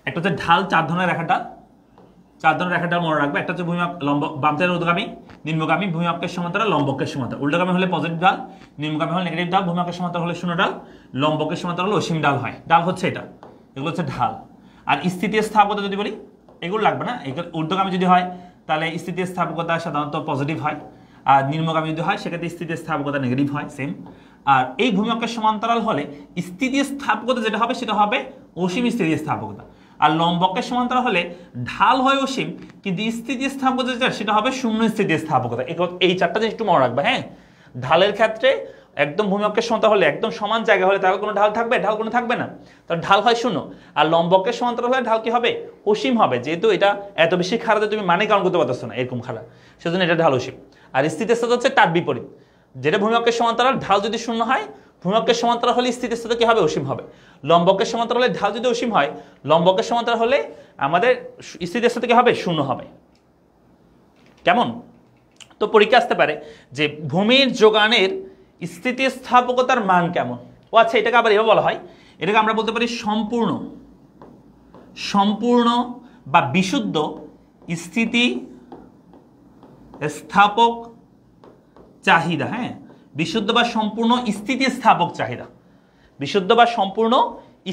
একটা হচ্ছে ঢাল 4 ধরনের রেখাটা, 4 ধরনের রেখাটা মনে রাখবে। একটা হচ্ছে ভূমিমাপ লম্ব, বাম থেকে ঊর্ধ্বগামী, নিম্নগামী, ভূমিমাপকের সমান্তরাল, লম্বকের সমান্তরাল। উল্টোগামী হলে পজিটিভ ঢাল, নিম্নগামী হলে নেগেটিভ ঢাল, ভূমিমাপকের সমান্তরাল হলে শূন্য ঢাল, লম্বকের সমান্তরাল হলে অসীম ঢাল হয়। ঢাল হচ্ছে এটা, এগুলো হচ্ছে ঢাল। আর স্থিতিস্থাপকতা যদি বলি, এগুলো লাগবে না। এগুলো ঊর্ধ্বগামী যদি হয় তাহলে স্থিতিস্থাপকতা সাধারণত পজিটিভ হয়, আর নিম্নগামী যদি হয় সেক্ষেত্রে স্থিতিস্থাপকতা নেগেটিভ হয়, সেম। আর এই ভূমিমাপকের সমান্তরাল হলে স্থিতিস্থাপকতা যেটা হবে সেটা হবে অসীম স্থিতিস্থাপকতা। আর লম্বকের সমান্তরাল হলে ঢাল হয় অসীম, কিন্তু স্থিতিস্থাপকতা যেটা সেটা হবে শূন্য স্থিতিস্থাপকতা। এই 4টা জিনিস একটু মনে রাখবে, হ্যাঁ। ঢালের ক্ষেত্রে একদম ভূমিমাপকের সমান্তরাল হলে একদম সমান জায়গা হলে তাহলে কোনো ঢাল থাকবে, ঢাল কোনো থাকবে না, তাহলে ঢাল হয় শূন্য। আর লম্বকের সমান্তরাল হলে ঢাল কি হবে, অসীম হবে, যেহেতু এটা এত বেশি খাড়া যে তুমি মানে কারণ করতে পারতেছো না, এরকম খাড়া, সেজন্য এটা ঢাল অসীম। আর স্থিতিস্থাপকতা হচ্ছে তার বিপরীত, যেটা ভূমিমাপকের সমান্তরাল, ঢাল যদি শূন্য হয়, ভূমিমাপকের সমান্তরাল হলে স্থিতিস্থাপকতা কি হবে, অসীম হবে। লম্বকের সমান্তরাল হলে ঢাল যদি অসীম হয়, লম্বকের সমান্তরাল হলে আমাদের স্থিতিস্থাপকতা কি হবে, শূন্য হবে। কেমন? তো পরীক্ষা আসতে পারে যে ভূমির যোগানের স্থিতিস্থাপকতার মান কেমন। ও আচ্ছা, এটাকে আবার এভাবে বলা হয়, এটাকে আমরা বলতে পারি সম্পূর্ণ বা বিশুদ্ধ স্থিতিস্থাপক চাহিদা। হ্যাঁ, বিশুদ্ধ বা সম্পূর্ণ স্থিতিস্থাপক চাহিদা, বিশুদ্ধ বা সম্পূর্ণ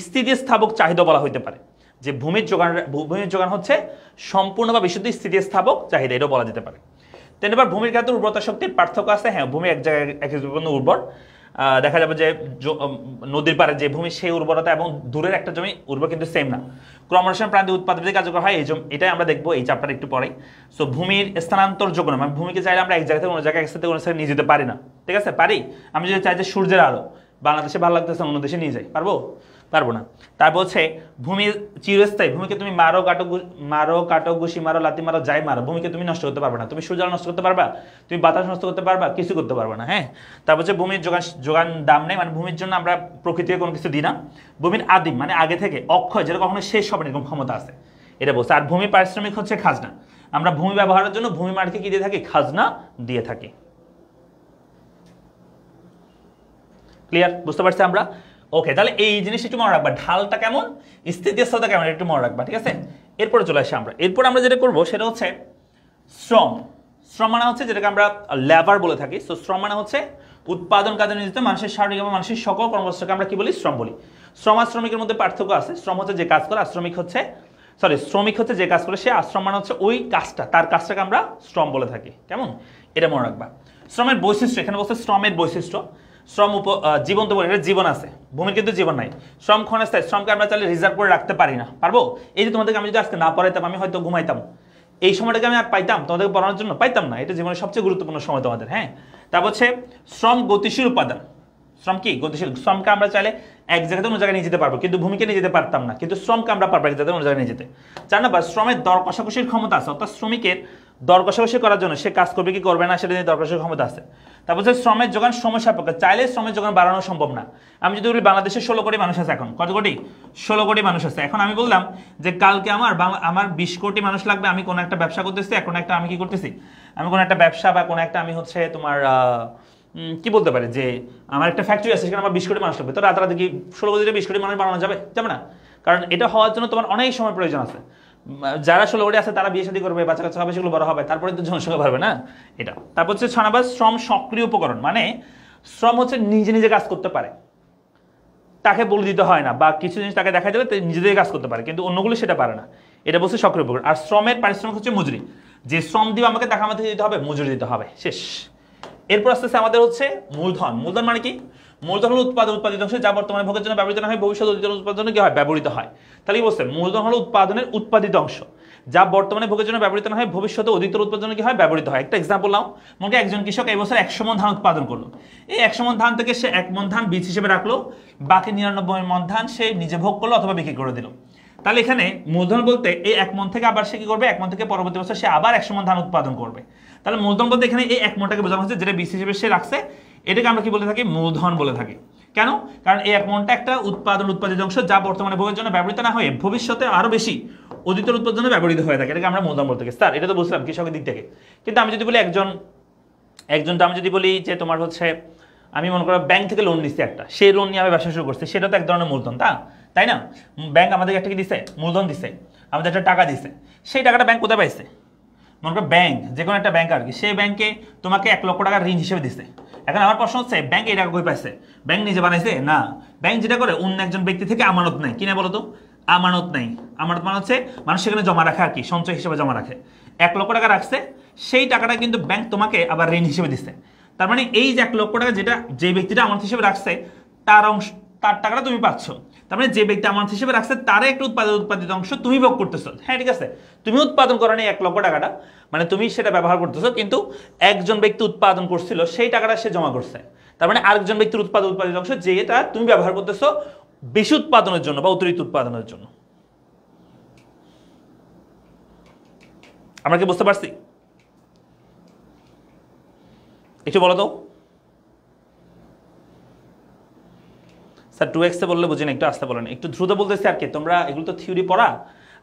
স্থিতিস্থাপক চাহিদা বলা হইতে পারে। যে ভূমির যোগান হচ্ছে সম্পূর্ণ বা বিশুদ্ধ স্থিতিস্থাপক চাহিদা, এটাও বলা যেতে পারে। তেন এবার ভূমির ক্ষেত্রে উর্বরতা শক্তির পার্থক্য আছে। হ্যাঁ, ভূমি এক জায়গায় এক উর্বর, দেখা যাবে যে নদীর পাড়ে যে ভূমি সেই উর্বরতা এবং দূরের একটা জমি উর্বর কিন্তু সেম না। ক্রমরসায়ন প্রাণী উৎপাদন কার্যকর হয় এই এটাই আমরা দেখবো এই চ্যাপ্টারে একটু পরে। সো ভূমির স্থানান্তর যোগ্য না, মানে ভূমিকে চাইলে আমরা এক জায়গা থেকে অন্য জায়গায় একসাথে অন্য জায়গায় নিয়ে যেতে পারি না, ঠিক আছে? পারি? আমি যদি চাই যে সূর্যের আলো বাংলাদেশে ভালো লাগতেছে অন্য দেশে নিয়ে যাই, পারবো না। তারপর হচ্ছে ভূমির চিরস্থায়ী, ভূমিকে তুমি মারো কাটো ঘুষি মারো লাথি মারো যাই মারো, ভূমিকে তুমি নষ্ট করতে পারবে না। তুমি সূর্য নষ্ট করতে পারবা, তুমি বাতাস নষ্ট করতে পারবা, কিছু করতে পারবে না। হ্যাঁ, তারপর হচ্ছে ভূমির যোগান দাম নেই, মানে ভূমির জন্য আমরা প্রকৃতিকে কোনো কিছু দিই না। ভূমির আদিম মানে আগে থেকে, অক্ষয় যেটা কখনো শেষ হবে না এরকম ক্ষমতা আছে, এটা বলছে। আর ভূমি পারিশ্রমিক হচ্ছে খাজনা, আমরা ভূমি ব্যবহারের জন্য ভূমি মালিককে কি দিয়ে থাকি, খাজনা দিয়ে থাকি। ক্লিয়ার? বুঝতে পারছি আমরা? ওকে, তাহলে এই জিনিসটা একটু মনে রাখবা, ঢালটা কেমন, স্থিতিস্থাপকতা কেমন, একটু মনে রাখবা, ঠিক আছে? এরপরে চলে আসি আমরা। এরপর আমরা যেটা করবো সেটা হচ্ছে শ্রম, শ্রম মানে হচ্ছে যেটাকে আমরা লেবার বলে থাকি। সো শ্রম মানে হচ্ছে উৎপাদন কাজে নিয়োজিত মানুষের শারীরিক এবং মানসিক সকল কর্মকর্তাকে আমরা কি বলি? শ্রম বলি। শ্রম আর শ্রমিকের মধ্যে পার্থক্য আছে। শ্রম হচ্ছে যে কাজ করে, আর শ্রমিক হচ্ছে যে কাজ করে সে, আর শ্রম মানে হচ্ছে ওই কাজটা, তার কাজটাকে আমরা শ্রম বলে থাকি। কেমন? এটা মনে রাখবা। শ্রমের বৈশিষ্ট্য, এখানে বলছে শ্রমের বৈশিষ্ট্য। শ্রম জীবন্ত বলে, এটা জীবন আছে, ভূমির কিন্তু জীবন নাই। শ্রম ক্ষণস্থায়ী, শ্রমকে আমরা চাইলে রিজার্ভ করে রাখতে পারি না। পারবো? এই যে তোমাদেরকে আমি যদি আজকে না পড়াইতাম, আমি হয়তো ঘুমাইতাম, এই সময়টাকে আমি আর পাইতাম তোমাদেরকে পড়ানোর জন্য? পাইতাম না। এটা জীবনের সবচেয়ে গুরুত্বপূর্ণ সময় তোমাদের। হ্যাঁ, তারপর হচ্ছে শ্রম গতিশীল উপাদান। শ্রম কি? গতিশীল। শ্রমকে আমরা চাইলে এক জায়গাতে অন্য জায়গায় নিয়ে যেতে পারবো, কিন্তু ভূমিকে নিয়ে যেতে পারতাম না। কিন্তু শ্রমকে আমরা পারবো এক জায়গাতে অন্য জায়গায় নিয়ে যেতে। 4 নাম্বার, শ্রমের দর কষাকষির ক্ষমতা আছে, অর্থাৎ শ্রমিকের দর কষাকষি করার জন্য সে কাজ করবে কি করবে না সেটা নিয়ে দর কষাকষির ক্ষমতা আছে। তারপর হচ্ছে শ্রমের যোগান সময় সাপেক্ষ, চাইলে শ্রমের যোগান বাড়ানো সম্ভব না। আমি যদি বলি বাংলাদেশে 16 কোটি মানুষ আছে, এখন কত কোটি? 16 কোটি মানুষ আছে। এখন আমি বললাম যে কালকে আমার 20 কোটি মানুষ লাগবে, আমি কোনো একটা ব্যবসা করতেছি, এখন একটা আমি কি করতেছি, আমি কোনো একটা ব্যবসা বা কোনো একটা আমি হচ্ছে তোমার কি বলতে পারে যে আমার একটা ফ্যাক্টরি আছে, সেখানে আমার 20 কোটি মানুষ লাগবে। তো রাতারাতি কি 16 কোটি 20 কোটি মানুষ বানানো যাবে? যাবে না। কারণ এটা হওয়ার জন্য তোমার অনেক সময় প্রয়োজন আছে। যারা 16 কোটি আছে তারা বিয়ে শাদী করবে, বাচ্চা কাচ্চা হবে, সেগুলো বড় হবে, তারপরে তো জনসংখ্যা বাড়বে না। এটা। তারপর হচ্ছে 6 নাম্বার, শ্রম সক্রিয় উপকরণ, মানে শ্রম হচ্ছে নিজে নিজে কাজ করতে পারে, তাকে বলে দিতে হয় না, বা কিছু জিনিস তাকে দেখা যাবে নিজে নিজে কাজ করতে পারে, কিন্তু অন্যগুলো সেটা পারে না। এটা বলছে সক্রিয় উপকরণ। আর শ্রমের পারিশ্রমিক হচ্ছে মজুরি, যে শ্রম দিয়ে আমাকে টাকা মাথায় দিতে হবে, মজুরি দিতে হবে, শেষ। এরপর আস্তে আস্তে আমাদের হচ্ছে মূলধন। মূলধন মানে কি? মূলধন হলো উৎপাদিত অংশ, যা বর্তমানে ভোগের জন্য ব্যবহৃত না হয়, ভবিষ্যৎ উৎপাদনে কি হয়? ব্যবহৃত হয়। তাহলে কি বলছে? মূলধন হলো উৎপাদনের উৎপাদিত অংশ, যা বর্তমানে ভোগের জন্য ব্যবহৃত না হয়, ভবিষ্যতে অধিকতর উৎপাদনে কি হয়? ব্যবহৃত হয়। একটা এক্সাম্পল নাও, মনে একজন কৃষক এই বছর 100 মণ ধান উৎপাদন করলো। এই 100 মণ ধান থেকে সে 1 মণ ধান বীজ হিসেবে রাখলো, বাকি 99 মণ ধান সে নিজে ভোগ করলো অথবা বিক্রি করে দিল। তাহলে এখানে মূলধন বলতে এই 1 মণ থেকে আবার সে কি করবে? 1 মণ থেকে পরবর্তী বছর সে আবার 100 মণ ধান উৎপাদন করবে। তাহলে মূলধন বলতে এখানে এই 1 মণটাকে বোঝানো হচ্ছে, যেটা বীজ হিসেবে সে রাখছে, এটাকে আমরা কি বলে থাকি? মূলধন বলে থাকি। কেন? কারণ এই 1 মণটা একটা উৎপাদিত অংশ, যা বর্তমানে ভোগের জন্য ব্যবহৃত না হয়ে ভবিষ্যতে আরো বেশি অধিকতর উৎপাদনে ব্যবহৃত হয়ে থাকে, এটাকে আমরা মূলধন বলতে থাকি। স্যার এটা তো বুঝলাম কৃষকের দিক থেকে, কিন্তু আমি যদি বলি আমি যদি বলি যে তোমার হচ্ছে আমি মনে করো ব্যাংক থেকে লোন নিচ্ছি একটা, সেই লোন নিয়ে আমি ব্যবসা শুরু করছি, সেটা তো এক ধরনের মূলধন, তাই না? ব্যাংক আমাদেরকে একটা কি দিছে? মূলধন দিছে, আমাদের একটা টাকা দিছে। সেই টাকাটা ব্যাংক কোথায় পাইছে? মনে করো ব্যাংক, যে কোনো একটা ব্যাংক আর কি, সেই ব্যাংকে তোমাকে 1 লক্ষ টাকা ঋণ হিসেবে দিছে। এখন আমার প্রশ্ন হচ্ছে, ব্যাংক এই টাকা কই পাইছে? ব্যাংক নিজে বানাইছে? না। ব্যাংক যেটা করে, অন্য একজন ব্যক্তি থেকে আমানত নেয়। কিনে বলো তো? আমানত নেই। আমানত মানে হচ্ছে মানুষ সেখানে জমা রাখে আর কি, সঞ্চয় হিসেবে জমা রাখে। 1 লক্ষ টাকা রাখছে, সেই টাকাটা কিন্তু ব্যাংক তোমাকে আবার ঋণ হিসেবে দিচ্ছে। তার মানে এই যে 1 লক্ষ টাকা যেটা যে ব্যক্তিটা আমানত হিসেবে রাখছে, তার টাকাটা তুমি পাচ্ছ। তার মানে যে ব্যক্তি আমানত হিসেবে রাখছে, তার একটা উৎপাদিত অংশ তুমি ভোগ করতেছো। হ্যাঁ, ঠিক আছে, তুমি উৎপাদন করো না 1 লক্ষ টাকাটা, মানে তুমি সেটা ব্যবহার করতেছো, কিন্তু একজন ব্যক্তি উৎপাদন করছিল, সেই টাকাটা সে জমা করছে। তার মানে আরেকজন ব্যক্তির উৎপাদিত অংশ, যেটা তুমি ব্যবহার করতেছো বেশি উৎপাদনের জন্য বা অতিরিক্ত উৎপাদনের জন্য। আমরা কি বুঝতে পারছি? একটু বলো তো স্যার। 2x বললে বুঝি না, একটু আস্তে বলেন, একটু দ্রুত বলতেছি আর কি। তোমরা এগুলো তো থিওরি পড়া,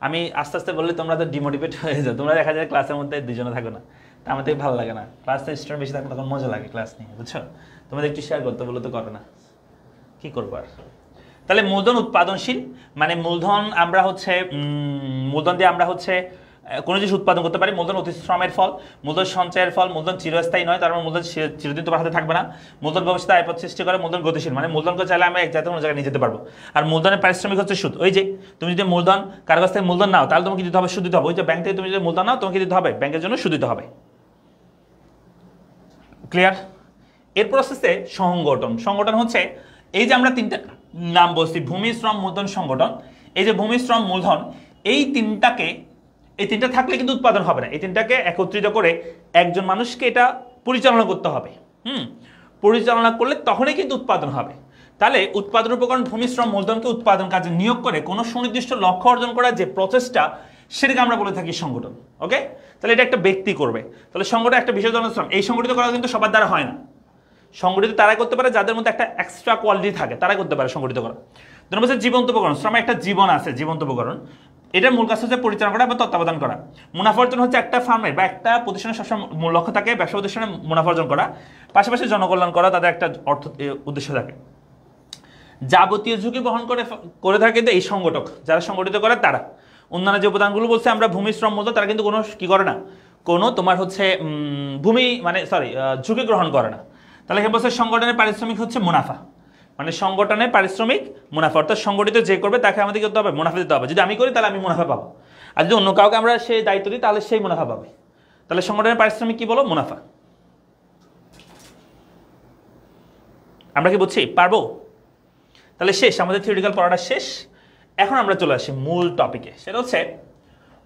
আমি আস্তে আস্তে বললে তোমরা তো ডিমোটিভেট হয়ে যাও। তোমরা দেখা যায় ক্লাসের মধ্যে দুজনে থাকো না, তা আমাদের ভালো লাগে না। ক্লাসে স্টুডেন্ট বেশি থাকলে তখন মজা লাগে ক্লাস নিয়ে, বুঝছো? তোমাদের একটু শেয়ার করতে বলে তো করো না, কি করবো আর। তাহলে মূলধন উৎপাদনশীল, মানে মূলধন আমরা হচ্ছে মূলধন দিয়ে আমরা হচ্ছে কোনো জিনিস উৎপাদন করতে পারি। মূলধন অতি শ্রমের ফল, মূলধন সঞ্চয়ের ফল, মূলধন চিরস্থায়ী নয়, তার মানে মূলধন চিরদিন তোমার হাতে থাকবে না। মূলধন ভবিষ্যতে আয় সৃষ্টি করে। মূলধন গতিশীল, মানে মূলধনকে চাইলে আমরা এক জায়গায় অন্য জায়গায় নিয়ে যেতে পারবো। আর মূলধনের পারিশ্রমিক হচ্ছে সুদ। ওই যে তুমি যদি মূলধন কারো কাছ থেকে মূলধন নাও, তাহলে তোমাকে দিতে হবে, সুদ দিতে হবে। ওই যে ব্যাংক থেকে তুমি যদি মূলধন নাও, তোমাকে দিতে হবে, ব্যাংকের জন্য সুদ দিতে হবে। ক্লিয়ার? এর প্রসেসে সংগঠন হচ্ছে এই যে আমরা 3টা নাম বলছি, ভূমি, শ্রম, মূলধন, সংগঠন। এই যে ভূমি, শ্রম, মূলধন, এই 3টা থাকলে কিন্তু উৎপাদন হবে না। এই 3টাকে একত্রিত করে একজন মানুষকে এটা পরিচালনা করতে হবে। পরিচালনা করলে তখনই কিন্তু উৎপাদন হবে। তাহলে উৎপাদন উপকরণ ভূমি, শ্রম, মূলধনকে উৎপাদন কাজে নিয়োগ করে কোনো সুনির্দিষ্ট লক্ষ্য অর্জন করার যে প্রচেষ্টা, সেটাকে আমরা বলে থাকি সংগঠন। ওকে, তাহলে এটা একটা ব্যক্তি করবে। তাহলে সংগঠন একটা বিশেষ ধরনের শ্রম। এই সংগঠিত করা কিন্তু সবার দ্বারা হয় না। সংগঠিত তারাই করতে পারে যাদের মধ্যে একটা এক্সট্রা কোয়ালিটি থাকে, তারাই করতে পারে সংগঠিত করা। ধরুন বলছে জীবন্ত উপকরণ। শ্রমে একটা জীবন আছে, জীবন্ত উপকরণ। এটার মূল কাজ হচ্ছে পরিচালনা করা বা তত্ত্বাবধান করা। মুনাফা অর্জন হচ্ছে একটা ফার্মের বা একটা প্রতিষ্ঠানের সবসময় মূল লক্ষ্য থাকে ব্যবসা প্রতিষ্ঠানের মুনাফা অর্জন করা, পাশাপাশি জনকল্যাণ করা, তাদের একটা উদ্দেশ্য থাকে। যাবতীয় ঝুঁকি বহন করে থাকে কিন্তু এই সংগঠক, যারা সংগঠিত করে তারা। অন্যান্য যে উপাদানগুলো বলছে আমরা ভূমি, শ্রম, মূলধন, তারা কিন্তু কোনো কি করে না, কোনো তোমার হচ্ছে ভূমি মানে সরি ঝুঁকি গ্রহণ করে না। তাহলে এখানে বলছে সংগঠনের পারিশ্রমিক হচ্ছে মুনাফা, মানে সংগঠনের পারিশ্রমিক মুনাফা, অর্থাৎ সংগঠিত যে করবে তাকে আমাদের করতে হবে মুনাফা দিতে হবে। যদি আমি করি তাহলে আমি মুনাফা পাবো, আর যদি অন্য কাউকে আমরা সেই দায়িত্ব দিই তাহলে সেই মুনাফা পাবে। তাহলে সংগঠনের পারিশ্রমিক কি বলো? মুনাফা। আমরা কি বুঝছি? পারবো? তাহলে শেষ, আমাদের থিওরিটিক্যাল পড়াটা শেষ। এখন আমরা চলে আসি মূল টপিকে, সেটা হচ্ছে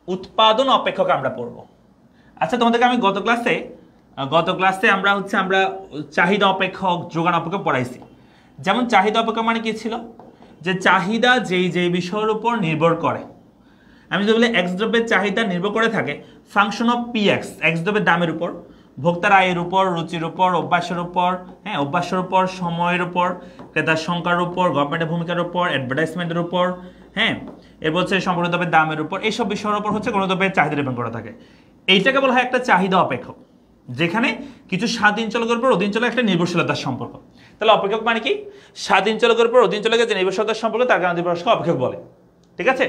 উৎপাদন অপেক্ষক আমরা পড়ব। আচ্ছা, তোমাদেরকে আমি গত ক্লাসে আমরা চাহিদা অপেক্ষক, যোগান অপেক্ষক পড়াইছি। যেমন চাহিদা অপেক্ষক মানে কি ছিল? যে চাহিদা যেই বিষয়ের উপর নির্ভর করে, আমি যদি বলি এক্স দ্রব্যের চাহিদা নির্ভর করে থাকে function of P x, x দ্রব্যের দামের উপর, ভোক্তার আয়ের উপর, রুচির উপর, অভ্যাসের উপর, হ্যাঁ অভ্যাসের উপর, সময়ের উপর, ক্রেতার সংখ্যার উপর, গভর্নমেন্টের ভূমিকার উপর, অ্যাডভার্টাইজমেন্টের উপর, হ্যাঁ এরপর হচ্ছে সম্পূর্ণ দ্রব্যের দামের উপর, এইসব বিষয়ের উপর হচ্ছে কোনো দ্রব্যের চাহিদা ডিপেন্ড করা থাকে। এইটাকে বলা হয় একটা চাহিদা অপেক্ষক, যেখানে কিছু স্বাধীন চলকের উপর অধীন চলক একটা নির্ভরশীলতার সম্পর্ক। তাহলে অপেক্ষক মানে কি? স্বাধীন চলকের উপর অধীন চলকের যে নির্ভরশীলতার সম্পর্ক তার কারণে অপেক্ষক বলে, ঠিক আছে?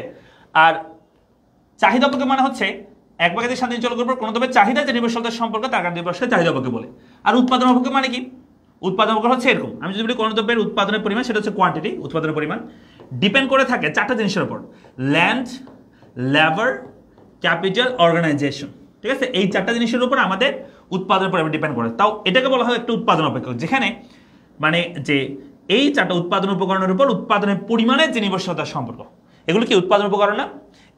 আর চাহিদা অপেক্ষক মানে হচ্ছে এক বাক্যে স্বাধীন চলকের উপর কোনো দ্রব্যের চাহিদা যে নির্ভরশীলতার সম্পর্ক তার কারণে চাহিদা অপেক্ষক বলে। আর উৎপাদন অপেক্ষক মানে কি? উৎপাদন অপেক্ষক হচ্ছে এরকম, আমি যদি বলি কোনো দ্রব্যের উৎপাদনের পরিমাণ, সেটা হচ্ছে কোয়ান্টিটি, উৎপাদনের পরিমাণ ডিপেন্ড করে থাকে চারটা জিনিসের উপর: ল্যান্ড, লেবার, ক্যাপিটাল, অর্গানাইজেশন, ঠিক আছে? এই চারটা জিনিসের উপর আমাদের উৎপাদনের পরিমাণ ডিপেন্ড করে। তাও এটাকে বলা হয় একটা উৎপাদন অপেক্ষক, যেখানে মানে যে এই চারটা উৎপাদন উপকরণের উপর উৎপাদনের পরিমাণের যে নির্ভরশীলতার সম্পর্ক, এগুলো কি উৎপাদন উপকরণ না?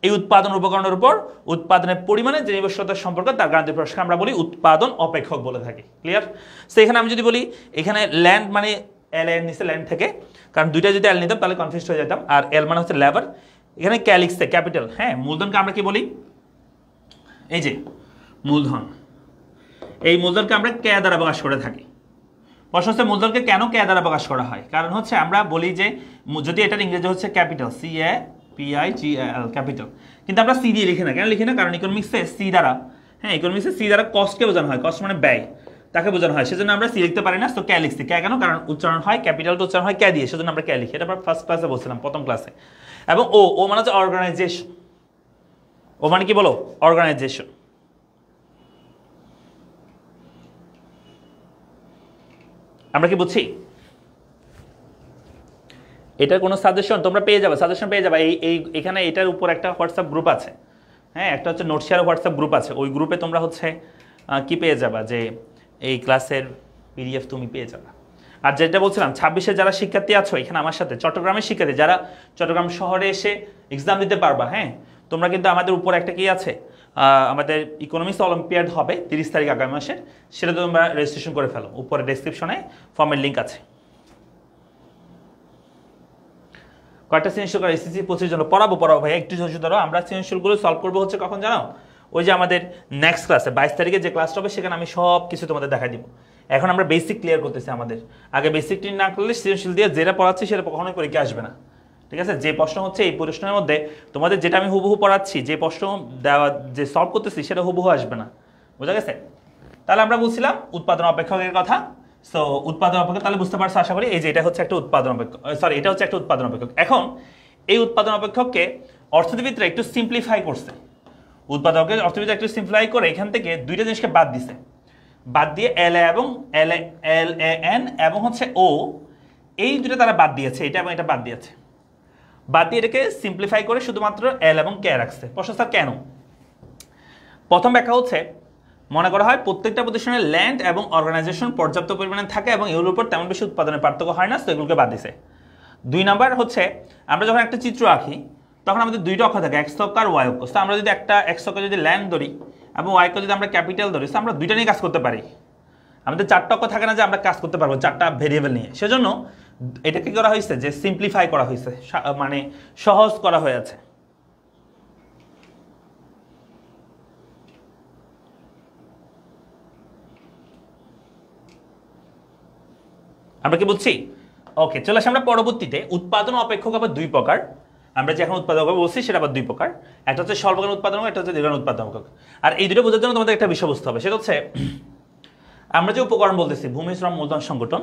এই উৎপাদন উপকরণের উপর উৎপাদনের পরিমাণের যে নির্ভরশীলতার সম্পর্ক তার গাণিতিক প্রকাশকে আমরা বলি উৎপাদন অপেক্ষক বলে থাকি। ক্লিয়ার? সো এখানে আমি যদি বলি এখানে ল্যান্ড মানে এল এর নিচে ল্যান্ড থেকে, কারণ দুইটা যদি এল নিতাম তাহলে কনফিউজ হয়ে যেতাম। আর এল মানে হচ্ছে লেবার, এখানে ক্যালিক্সে ক্যাপিটাল, হ্যাঁ মূলধনকে আমরা কি বলি? এই যে মূলধন, এই মূলধনকে আমরা কে দ্বারা প্রকাশ করে থাকি। প্রশ্ন হচ্ছে মূলধনকে কেন কে দ্বারা প্রকাশ করা হয়? কারণ হচ্ছে আমরা বলি যে যদি এটার ইংরেজি হচ্ছে ক্যাপিটাল, CAPITAL ক্যাপিটাল, কিন্তু আমরা সি দিয়ে লিখি না। কেন লিখি না? কারণ ইকোনমিক্সে সি দ্বারা, হ্যাঁ ইকোনমিক্সে সি দ্বারা কস্টকে বোঝানো হয়, কস্ট মানে ব্যয়, তাকে বোঝানো হয়, সেজন্য আমরা সি লিখতে পারি না। তো কে লিখছি। কে কেন? কারণ উচ্চারণ হয় ক্যাপিটালটা উচ্চারণ হয় কে দিয়ে, সেজন্য আমরা কে লিখি। এটা আমরা ফার্স্ট ক্লাসে বলছিলাম, প্রথম ক্লাসে। এবং ও মানে হচ্ছে অর্গানাইজেশন, ও মানে কি বলো? অর্গানাইজেশন। আমরা কি বুঝছি? এটার কোনো সাজেশন তোমরা পেয়ে যাবে, সাজেশন পেয়ে যাবে এখানে এটার উপর একটা হোয়াটসঅ্যাপ গ্রুপ আছে, হ্যাঁ একটা হচ্ছে নোট শেয়ার হোয়াটসঅ্যাপ গ্রুপ আছে। ওই গ্রুপে তোমরা হচ্ছে কি পেয়ে যাবা, যে এই ক্লাসের PDF তুমি পেয়ে যাবে। আর যেটা বলছিলাম 26-এ যারা শিক্ষার্থী আছো এখানে আমার সাথে, চট্টগ্রামের শিক্ষার্থী যারা চট্টগ্রাম শহরে এসে এক্সাম দিতে পারবা, হ্যাঁ তোমরা কিন্তু আমাদের উপর একটা কি আছে, আমাদের ইকোনমিক্স অলিম্পিয়াড হবে 30 তারিখ আগামী মাসের, সেটা তোমরা রেজিস্ট্রেশন করে ফেলো। উপরে ডেসক্রিপশনে ফর্মের লিঙ্ক আছে। কয়টা সৃজনশীল করে SSC 25 জন্য পড়াবো ভাই, একটু ধৈর্য ধরো। আমরা সৃজনশীলগুলো সলভ করবো হচ্ছে কখন জানো? ওই যে আমাদের নেক্সট ক্লাসে 22 তারিখে যে ক্লাসটা হবে সেখানে আমি সব কিছু তোমাদের দেখাই দিব। এখন আমরা বেসিক ক্লিয়ার করতেছি আমাদের, আগে বেসিকটি না করলে সৃজনশীল দিয়ে যেটা পড়াচ্ছি সেটা কখনোই পরীক্ষা আসবে না, ঠিক আছে? যে প্রশ্ন হচ্ছে এই প্রশ্নের মধ্যে তোমাদের যেটা আমি হুবহু পড়াচ্ছি, যে প্রশ্ন দেওয়া যে সলভ করতেছি সেটা হুবহু আসবে না, বুঝা গেছে? তাহলে আমরা বলছিলাম উৎপাদন অপেক্ষকের কথা। সো উৎপাদন অপেক্ষক তাহলে বুঝতে পারছো আশা করি, এই যে এটা হচ্ছে একটা উৎপাদন অপেক্ষক, সরি এটা হচ্ছে একটা উৎপাদন অপেক্ষক। এখন এই উৎপাদন অপেক্ষককে অর্থনীতিবিদরা একটু সিম্পলিফাই করছে, উৎপাদকের অর্থনীতি একটু সিম্পলিফাই করে এখান থেকে দুইটা জিনিসকে বাদ দিছে, বাদ দিয়ে LAN এবং হচ্ছে ও, এই দুটো তারা বাদ দিয়েছে, এটা এবং এটা বাদ দিয়েছে, বাদ দিয়ে এটাকে সিম্পলিফাই করে শুধুমাত্র L এবং কে রাখছে। প্রশ্ন স্যার কেন? প্রথম ব্যাখ্যা হচ্ছে মনে করা হয় প্রত্যেকটা প্রতিষ্ঠানের ল্যান্ড এবং অর্গানাইজেশন পর্যাপ্ত পরিমাণে থাকে এবং এগুলোর উপর তেমন বেশি উৎপাদনের পার্থক্য হয় না, তো এগুলোকে বাদ দিছে। 2 নাম্বার হচ্ছে আমরা যখন একটা চিত্র আঁকি তখন আমাদের দুইটা অক্ষ থাকে, এক্স অক্ষ আর ওয়াই অক্ষ। তো আমরা যদি একটা এক্স অক্ষ যদি ল্যান্ড ধরি এবং ওয়াই অক্ষ যদি আমরা ক্যাপিটাল ধরি, তো আমরা দুইটা নিয়ে কাজ করতে পারি। আমাদের 4টা অক্ষ থাকে না যে আমরা কাজ করতে পারবো 4টা ভেরিয়েবল নিয়ে, সেজন্য এটাকে করা হয়েছে যে সিম্পলিফাই করা হয়েছে, মানে সহজ করা হয়েছে। আমরা কি বুঝছি? ওকে, চলে আসি আমরা পরবর্তীতে। উৎপাদন অপেক্ষক আবার 2 প্রকার, আমরা যে এখন উৎপাদক বলছি সেটা আবার 2 প্রকার, একটা হচ্ছে স্বল্পকালীন উৎপাদন, একটা হচ্ছে দীর্ঘকালীন উৎপাদন। আর এই দুটো বোঝার জন্য তোমাদের একটা বিষয়বস্তু হবে, সেটা হচ্ছে আমরা যে উপকরণ বলতেছি ভূমি, শ্রম, মূলধন, সংগঠন,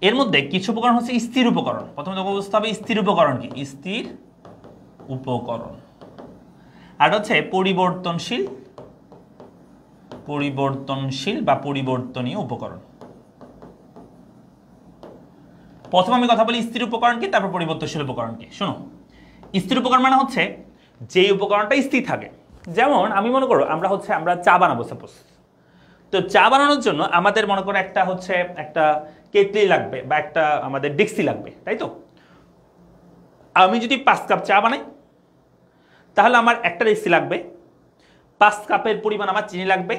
এর মধ্যে কিছু উপকরণ হচ্ছে স্থির উপকরণ। প্রথমে তোমাকে বুঝতে হবে স্থির উপকরণ কি, স্থির উপকরণ। আর হচ্ছে পরিবর্তনশীল পরিবর্তনশীল বা পরিবর্তনীয় উপকরণ। প্রথম আমি কথা বলি স্থির উপকরণ কি, তারপর পরিবর্তনশীল উপকরণ কি। শোনো, স্থির উপকরণ মানে হচ্ছে যে উপকরণটা স্থির থাকে। যেমন আমি মনে করো আমরা চা বানাবো সাপোজ। তো চা বানানোর জন্য আমাদের মনে করো একটা কেটলি লাগবে বা একটা আমাদের ডেক্সি লাগবে, তাই তো? আমি যদি 5 কাপ চা বানাই তাহলে আমার একটা ডেক্সি লাগবে, 5 কাপের পরিমাণ আমার চিনি লাগবে,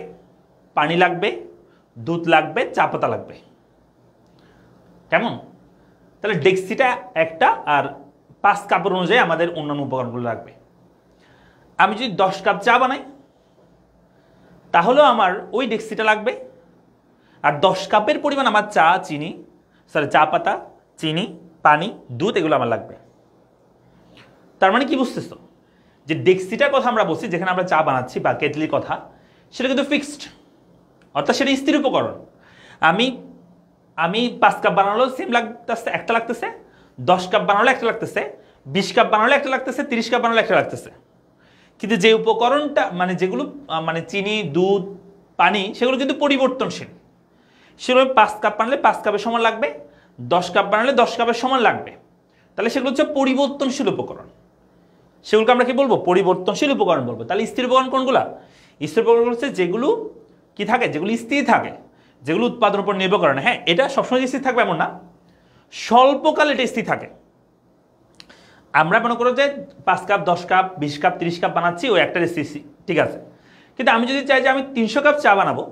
পানি লাগবে, দুধ লাগবে, চা পাতা লাগবে। কেমন? তাহলে ডেক্সিটা একটা আর 5 কাপের অনুযায়ী আমাদের অন্যান্য উপকরণগুলো লাগবে। আমি যদি 10 কাপ চা বানাই তাহলেও আমার ওই ডেক্সিটা লাগবে, আর 10 কাপের পরিমাণ আমার চা পাতা, চিনি, পানি, দুধ এগুলো আমার লাগবে। তার মানে কি বুঝতেছো? যে ডেক্সিটার কথা আমরা বলছি যেখানে আমরা চা বানাচ্ছি বা কেটলির কথা, সেটা কিন্তু ফিক্সড, অর্থাৎ সেটা স্থির উপকরণ। আমি 5 কাপ বানালেও সেম লাগতেছে, একটা লাগতেছে, 10 কাপ বানালে একটা লাগতেছে, 20 কাপ বানালে একটা লাগতেছে, 30 কাপ বানালে একটা লাগতেছে। কিন্তু যে উপকরণটা যেগুলো চিনি, দুধ, পানি, সেগুলো কিন্তু পরিবর্তনশীল। সেগুলো 5 কাপ বানালে 5 কাপের সমান লাগবে, 10 কাপ বানালে 10 কাপের সমান লাগবে। তাহলে সেগুলো হচ্ছে পরিবর্তনশীল উপকরণ। সেগুলোকে আমরা কি বলবো? পরিবর্তনশীল উপকরণ বলবো। তাহলে স্থির উপকরণ কোনগুলা? স্থির উপকরণ হচ্ছে যেগুলো কি থাকে, যেগুলো স্থির থাকে, যেগুলো উৎপাদনের উপর নির্ভর করে না। হ্যাঁ, এটা সবসময় স্থির থাকবে এমন না, স্বল্পকাল এটা স্থির থাকে। আমরা মনে করো যে 5 কাপ, 10 কাপ, 20 কাপ, 30 কাপ বানাচ্ছি, ওই একটা রেসিপি ঠিক আছে। কিন্তু আমি যদি চাই যে আমি 300 কাপ চা বানাবো,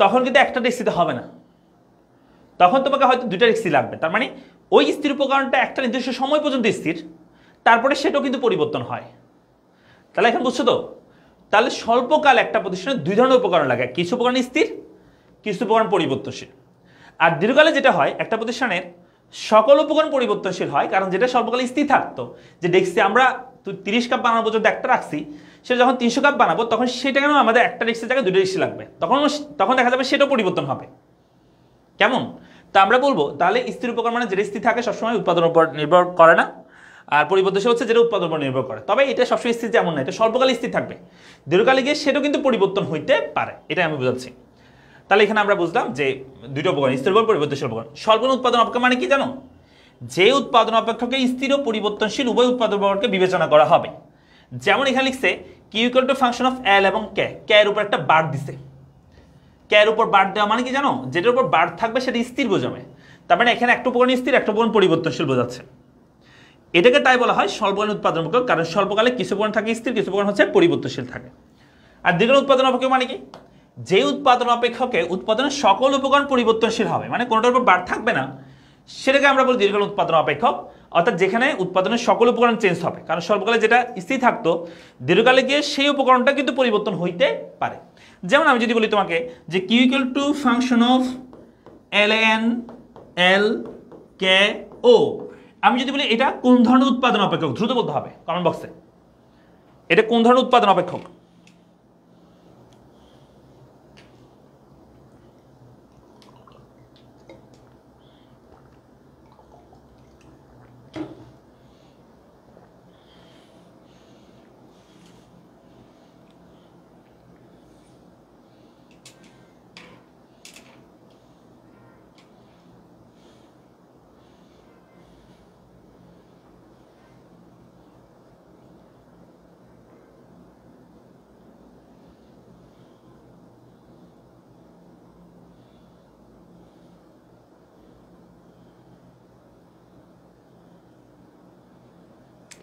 তখন কিন্তু একটা রেসিপিতে হবে না, তখন তোমাকে হয়তো 2টা রেসিপি লাগবে। তার মানে ওই স্থির উপকরণটা একটা নির্দিষ্ট সময় পর্যন্ত স্থির, তারপরে সেটাও কিন্তু পরিবর্তন হয়। তাহলে এখন বুঝছো তো? তাহলে স্বল্পকাল একটা প্রতিষ্ঠানে 2 ধরনের উপকরণ লাগে, কিছু উপকরণ স্থির, কিছু উপকরণ পরিবর্তনশীল। আর দীর্ঘকালে যেটা হয়, একটা প্রতিষ্ঠানের সকল উপকরণ পরিবর্তনশীল হয়, কারণ যেটা স্বল্পকালে স্থির থাকতো, যে ডেক্সি আমরা 30 কাপ বানানোর পর্যন্ত একটা রাখছি, সেটা যখন 300 কাপ বানাবো তখন সেটা কেন আমাদের একটা ডেক্সির জায়গায় 2টা ডেক্সি লাগবে, তখন দেখা যাবে সেটাও পরিবর্তন হবে। কেমন? তা আমরা বলবো তাহলে স্থির উপকরণ মানে যেটা স্থির থাকে সবসময় উৎপাদনের উপর নির্ভর করে না, আর পরিবর্তনশীল হচ্ছে যেটা উৎপাদনের উপর নির্ভর করে। তবে এটা সবসময় স্থির যেমন না, এটা স্বল্পকালে স্থির থাকবে, দীর্ঘকালে গিয়ে সেটাও কিন্তু পরিবর্তন হইতে পারে, এটা আমি বোঝাচ্ছি। তাহলে এখানে আমরা বুঝলাম যে 2টো উপকরণ, স্থির উপকরণ, পরিবর্তনশীল উপকরণ। স্বল্প উৎপাদন অপেক্ষক মানে কি জানো? যে উৎপাদন অপেক্ষকে স্থির ও পরিবর্তনশীল উভয় উৎপাদন উপকরণকে বিবেচনা করা হবে। যেমন এখানে লিখছে Q equal to function of L এবং কে, কে এর উপর একটা বার দিছে। কে এর উপর বার দেওয়া মানে কি জানো? যেটার উপর বার থাকবে সেটা স্থির বোঝাবে। তার মানে এখানে একটা উপকরণ স্থির, একটা উপকরণ পরিবর্তনশীল বোঝাচ্ছে। এটাকে তাই বলা হয় স্বল্পকালীন উৎপাদন অপেক্ষক, কারণ স্বল্পকালে কিছু উপকরণ থাকে স্থির, কিছু উপকরণ হচ্ছে পরিবর্তনশীল থাকে। আর দীর্ঘকালীন উৎপাদন অপেক্ষক মানে কি? যে উৎপাদন অপেক্ষকে উৎপাদনের সকল উপকরণ পরিবর্তনশীল হবে, মানে কোনোটার উপর বার থাকবে না, সেটাকে আমরা বলি দীর্ঘকালীন উৎপাদন অপেক্ষক। অর্থাৎ যেখানে উৎপাদনের সকল উপকরণ চেঞ্জ হবে, কারণ স্বল্পকালে যেটা স্থির থাকতো, দীর্ঘকালে গিয়ে সেই উপকরণটা কিন্তু পরিবর্তন হইতে পারে। যেমন আমি যদি বলি তোমাকে যে Q equal to function of ln l k o, আমি যদি বলি এটা কোন ধরনের উৎপাদন অপেক্ষক, দ্রুত বলতে হবে কমেন্ট বক্সে, এটা কোন ধরনের উৎপাদন অপেক্ষক।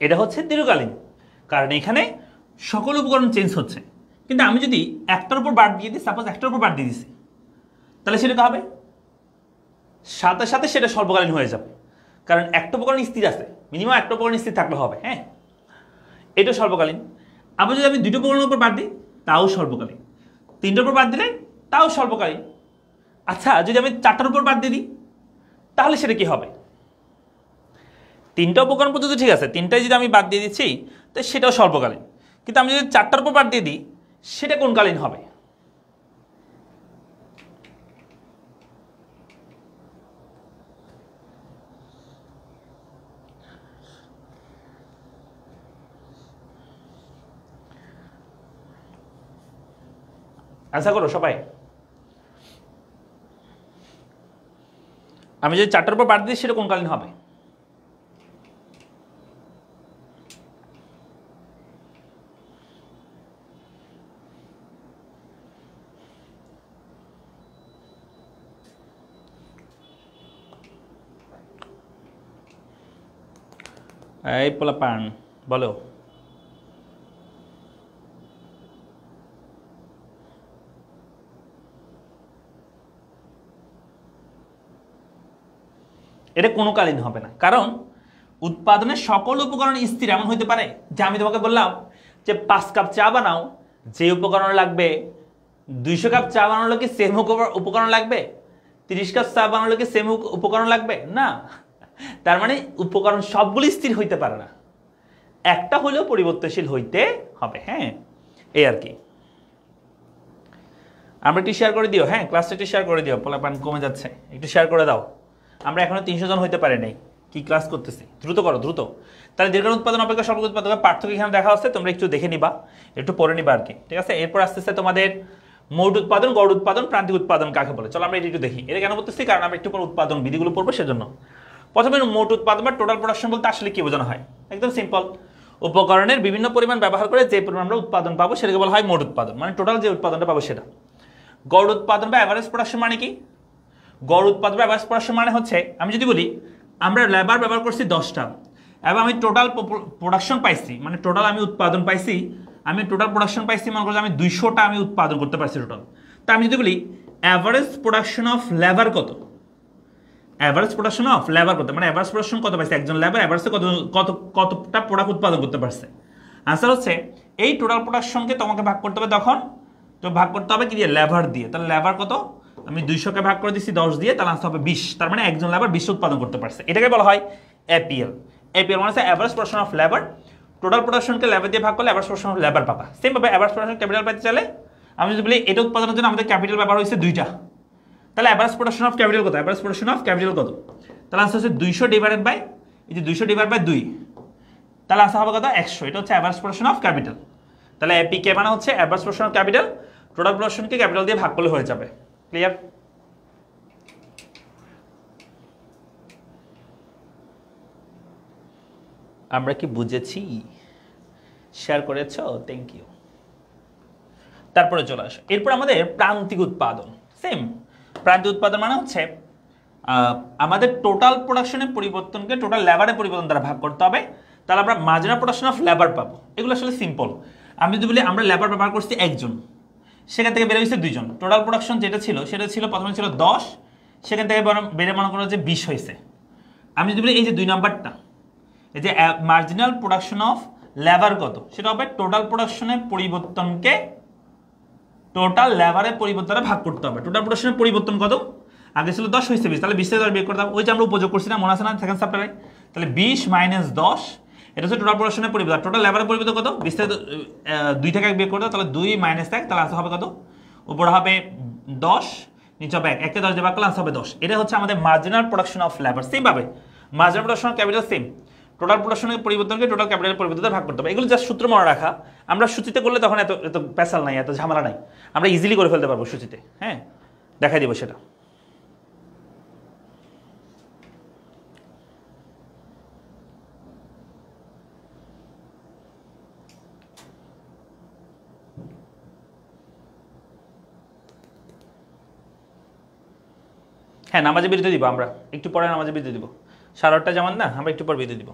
এটা হচ্ছে দীর্ঘকালীন, কারণ এখানে সকল উপকরণ চেঞ্জ হচ্ছে। কিন্তু আমি যদি একটার উপর বার দিয়ে দিই, সাপোজ একটার উপর বার দিয়ে দিছি, তাহলে সেটা হবে সাথে সাথে সেটা স্বল্পকালীন হয়ে যাবে, কারণ একটা উপকরণ স্থির আছে, মিনিমাম একটা উপকরণ স্থির থাকলে হবে। হ্যাঁ, এটা স্বল্পকালীন। আবার যদি আমি 2টো উপকরণের উপর বার দিই, তাও স্বল্পকালীন। 3টার উপর বার দিলে তাও স্বল্পকালীন। আচ্ছা, যদি আমি 4টার উপর বার দিয়ে দিই, তাহলে সেটা কি হবে? 3টা উপকরণ পর্যন্ত ঠিক আছে, 3টাই যদি আমি বাদ দিয়ে দিচ্ছি, তো সেটাও স্বল্পকালীন। কিন্তু আমি যদি 4টার উপর বাদ দিয়ে দিই, সেটা কোনকালীন হবে? আনসার করো সবাই। আমি যদি 4টার উপর বাদ দিই সেটা কোনকালীন হবে? এই পোলাপান বলো। এটা কোনোকালীন হবে না, কারণ উৎপাদনের সকল উপকরণ স্থির এমন হইতে পারে যে আমি তোমাকে বললাম যে 5 কাপ চা বানাও, যে উপকরণ লাগবে 200 কাপ চা বানানোর কি সেম উপকরণ লাগবে? 30 কাপ চা বানানোর কি সেম উপকরণ লাগবে না। তার মানে উপকরণ সবগুলি স্থির হইতে পারে না, একটা হলেও পরিবর্তনশীল হইতে হবে। হ্যাঁ, এই আর কি। আমরা একটু শেয়ার করে দিও, হ্যাঁ ক্লাসটা একটু শেয়ার করে দিও, পোলাপান কমে যাচ্ছে, একটু শেয়ার করে দাও। আমরা এখনো 300 জন হইতে পারে নাই, কি ক্লাস করতেছি, দ্রুত করো দ্রুত। তাহলে দীর্ঘ উৎপাদন অপেক্ষা স্বল্প উৎপাদনের পার্থক্য এখানে দেখা হচ্ছে, তোমরা একটু দেখে নিবা, একটু পড়ে নিবা আর কি, ঠিক আছে। এরপর আসতেছে তোমাদের মোট উৎপাদন, গড় উৎপাদন, প্রান্তিক উৎপাদন কাকে বলে। চলো আমরা এটা একটু দেখি। এটা কেন বলতেছি, কারণ আমরা একটু পর উৎপাদন বিধিগুলো পড়বো সেজন্য। প্রথমে মোট উৎপাদন বা টোটাল প্রোডাকশন বলতে আসলে কি বোঝানো হয়? একদম সিম্পল, উপকরণের বিভিন্ন পরিমাণ ব্যবহার করে যে পরিমাণ আমরা উৎপাদন পাবো সেটাকে বলা হয় মোট উৎপাদন, মানে টোটাল যে উৎপাদনটা পাবো সেটা। গড় উৎপাদন বা অ্যাভারেজ প্রোডাকশন মানে কি? গড় উৎপাদন বা অ্যাভারেজ প্রোডাকশন মানে হচ্ছে, আমি যদি বলি আমরা লেবার ব্যবহার করছি 10টা এবং আমি টোটাল প্রোডাকশন পাইছি, মানে টোটাল আমি উৎপাদন পাইছি, আমি টোটাল প্রোডাকশন পাইছি মনে করছি আমি 200টা আমি উৎপাদন করতে পারছি টোটাল। তা আমি যদি বলি অ্যাভারেজ প্রোডাকশন অফ লেবার কত, অ্যাভারেজ প্রোডাকশন অফ লেবার কত, মানে অ্যাভারেজ প্রোডাকশন কত পাইছে একজন লেবার, অ্যাভারেজে কতটা প্রোডাক্ট উৎপাদন করতে পারছে। আনসার হচ্ছে এই টোটাল প্রোডাকশনকে তোমাকে ভাগ করতে হবে, তখন তো ভাগ করতে হবে কি দিয়ে? লেবার দিয়ে। তাহলে লেবার কত? আমি 200কে ভাগ করে দিচ্ছি 10 দিয়ে, তাহলে আনসার হবে 20। তার মানে একজন লেবার 20 উৎপাদন করতে পারছে, এটাকে বলা হয় এপিএল। এপিএল মানে হচ্ছে average production of labour. Total প্রোডাকশনকে লেবার দিয়ে ভাগ করলে অ্যাভারেজ প্রোডাকশন অফ লেবার পাবা। সেম ভাবে অ্যাভারেজ প্রোডাকশন ক্যাপিটাল পাইতে চাইলে আমি যদি বলি এটা উৎপাদনের জন্য আমাদের ক্যাপিটাল ব্যবহার হয়েছে 2টা, তাহলে অ্যাভারেজ প্রোডাকশন অফ ক্যাপিটাল কত? অ্যাভারেজ প্রোডাকশন অফ ক্যাপিটাল কত? তাহলে আনসার হচ্ছে 200 ডিভাইডেড বাই, এই যে 200 ডিভাইড বাই 2, তাহলে আনসার হবে কত? 100। এটা হচ্ছে অ্যাভারেজ প্রোডাকশন অফ ক্যাপিটাল। তাহলে এপিকে মানে হচ্ছে average production of capital, total প্রোডাকশনকে ক্যাপিটাল দিয়ে ভাগ করলে হয়ে যাবে। ক্লিয়ার? আমরা কি বুঝেছি? শেয়ার করেছো? Thank you. তারপরে চলে আসো, এরপর আমাদের প্রান্তিক উৎপাদন। সেম, প্রান্তিক উৎপাদন মানে হচ্ছে আমাদের টোটাল প্রোডাকশনের পরিবর্তনকে টোটাল লেবারের পরিবর্তন দ্বারা ভাগ করতে হবে, তাহলে আমরা মার্জিনাল প্রোডাকশন অফ লেবার পাবো। এগুলো আসলে সিম্পল। আমি যদি বলি আমরা লেবার ব্যবহার করছি 1 জন, সেখান থেকে বেড়ে হয়েছে 2 জন, টোটাল প্রোডাকশন যেটা ছিল সেটা ছিল প্রথমে ছিল 10, সেখান থেকে বেড়ে মনে করো যে 20 হয়েছে। আমি যদি বলি এই যে 2 নাম্বারটা, এই যে মার্জিনাল প্রোডাকশন অফ লেবার কত, সেটা হবে টোটাল প্রোডাকশনের পরিবর্তনকে টোটাল লেবারের পরিবর্তনে ভাগ করতে হবে। টোটাল প্রোডাকশনের পরিবর্তন কত? আগে ছিল 10 হয়েছে 20, তাহলে 20 থেকে 10 বের করতাম, ওই যে আমরা উপযোগ করছি না, মনে আছে না সেকেন্ড চ্যাপ্টারে? তাহলে 20 মাইনাস 10, এটা হচ্ছে টোটাল প্রোডাকশনের পরিবর্তন। টোটাল লেবারের পরিবর্তন কত? 20 থেকে 2 থেকে 1 বের করতে, তাহলে 2 মাইনাস 1, তাহলে আনসার হবে কত? উপরে হবে 10, নিচে হবে 1, 1 কে 10 দিয়ে ভাগ করলে আনসার হবে 10। এটা হচ্ছে আমাদের marginal production of labour. Same ভাবে marginal production of capital same, total প্রোডাকশনের পরিবর্তনকে টোটাল ক্যাপিটালের পরিবর্তনে ভাগ করতে হবে। এগুলো জাস্ট সূত্র মনে রাখা, আমরা সূচিতে করলে তখন এত পেশাল নাই, এত ঝামেলা নাই, আমরা ইজিলি করে ফেলতে পারবো সূচিতে। হ্যাঁ, দেখাই দিব সেটা। হ্যাঁ, নামাজে বিরতি দিব, আমরা একটু পরে নামাজে বিরতি দিব, 8:30 যেমন না, আমরা একটু পর বিরতি দিব।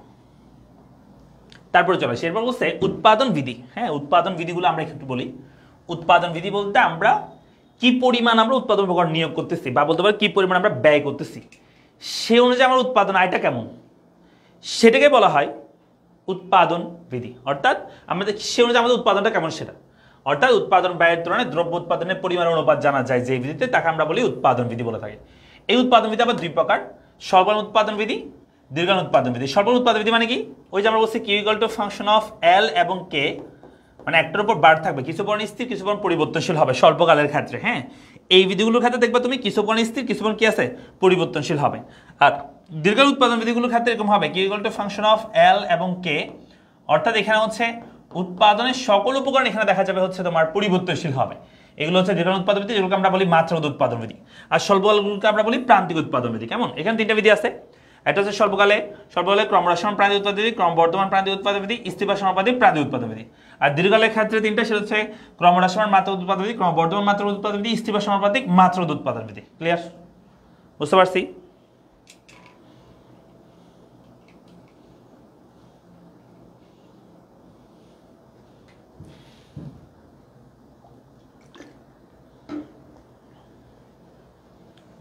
তারপরে চলো এরপর বলছে উৎপাদন বিধি। হ্যাঁ, উৎপাদন বিধিগুলো আমরা একটু বলি। উৎপাদন বিধি বলতে আমরা কি পরিমাণ আমরা উৎপাদন উপকরণ নিয়োগ করতেছি, বা বলতে পারি কি পরিমাণ আমরা ব্যয় করতেছি, সে অনুযায়ী আমার উৎপাদন আয়টা কেমন, সেটাকে বলা হয় উৎপাদন বিধি। অর্থাৎ আমাদের সে অনুযায়ী আমাদের উৎপাদনটা কেমন সেটা, অর্থাৎ উৎপাদন ব্যয়ের তুলনায় দ্রব্য উৎপাদনের পরিমাণ অনুপাত জানা যায় যে বিধিতে, তাকে আমরা বলি উৎপাদন বিধি বলে থাকি। এই উৎপাদন বিধি আবার 2 প্রকার, স্বল্পায়ন উৎপাদন বিধি, দীর্ঘায়ন উৎপাদন বিধি। স্বল্পায়ন উৎপাদন বিধি মানে কি? ওই যে আমরা বলছি Q equal to function of L এবং কে, মানে একটার উপর বার থাকবে, কিছু পরিমাণ স্থির কিছু পরিমাণ পরিবর্তনশীল হবে স্বল্পকালের ক্ষেত্রে। হ্যাঁ, এই বিধিগুলোর ক্ষেত্রে দেখবা তুমি কিছু পরিমাণ স্থির কিছু পরিমাণ কি আছে পরিবর্তনশীল হবে। আর দীর্ঘায়ন উৎপাদন বিধিগুলোর ক্ষেত্রে এরকম হবে Q equal to function of L এবং কে, অর্থাৎ এখানে হচ্ছে উৎপাদনের সকল উপকরণ এখানে দেখা যাবে হচ্ছে তোমার পরিবর্তনশীল হবে, এগুলো হচ্ছে দীর্ঘ উৎপাদন বিধি, যেগুলোকে আমরা বলি মাত্রাগত উৎপাদন বিধি। আর স্বল্পকালগুলোকে আমরা বলি প্রান্তিক উৎপাদন বিধি। কেমন? এখানে 3টা বিধি আছে। একটা হচ্ছে স্বল্পকালে ক্রমহ্রাসমান প্রান্তিক উৎপাদন বিধি, ক্রমবর্ধমান প্রান্তিক উৎপাদন বিধি, স্থির সমানুপাতিক প্রান্তিক উৎপাদন বিধি। আর দীর্ঘকালের ক্ষেত্রে 3টা, সেটা হচ্ছে ক্রমহ্রাসমান মাত্রাগত উৎপাদন বিধি, ক্রমবর্ধমান মাত্রাগত উৎপাদন বিধি, স্থির সমানুপাতিক মাত্রাগত উৎপাদন বিধি। ক্লিয়ার? বুঝতে পারছি?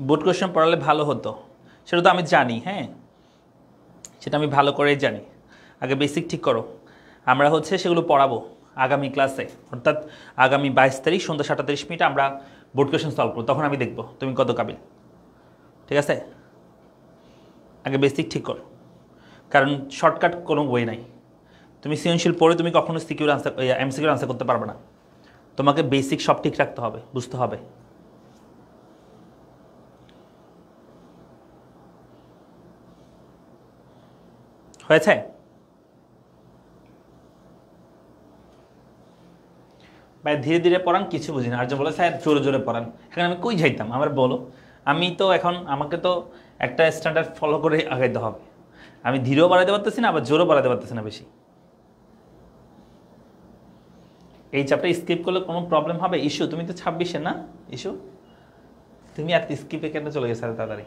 বোর্ড কোয়েশ্চেন পড়ালে ভালো হতো, সেটা তো আমি জানি। হ্যাঁ, সেটা আমি ভালো করেই জানি। আগে বেসিক ঠিক করো, আমরা হচ্ছে সেগুলো পড়াবো আগামী ক্লাসে, অর্থাৎ আগামী 22 তারিখ সন্ধ্যা 7:30 মিনিটে আমরা বোর্ড কোয়েশ্চেন সলভ করবো। তখন আমি দেখবো তুমি কত কাবিল। ঠিক আছে? আগে বেসিক ঠিক করো, কারণ শর্টকাট কোনো ওয়ে নাই। তুমি সৃজনশীল পড়ে তুমি কখনো সিকিউর আনসার, এমসিকিউর আনসার করতে পারবে না। তোমাকে বেসিক সব ঠিক রাখতে হবে, বুঝতে হবে। হয়েছে? ভাই ধীরে ধীরে পড়ান, কিছু বুঝি না। আর যে বলে স্যার জোরে জোরে পড়ান, এখন আমি কই যাইতাম? আমার বলো, আমি তো এখন আমাকে তো একটা স্ট্যান্ডার্ড ফলো করে আগাইতে হবে। আমি ধীরেও বাড়াইতে পারতেছি না, আবার জোরও বাড়াইতে পারতেছি না বেশি। এই চ্যাপ্টার স্কিপ করলে কোনো প্রবলেম হবে? ইস্যু তুমি তো 26-এ না? ইস্যু তুমি আর স্কিপে কেন চলে গেছে তাড়াতাড়ি?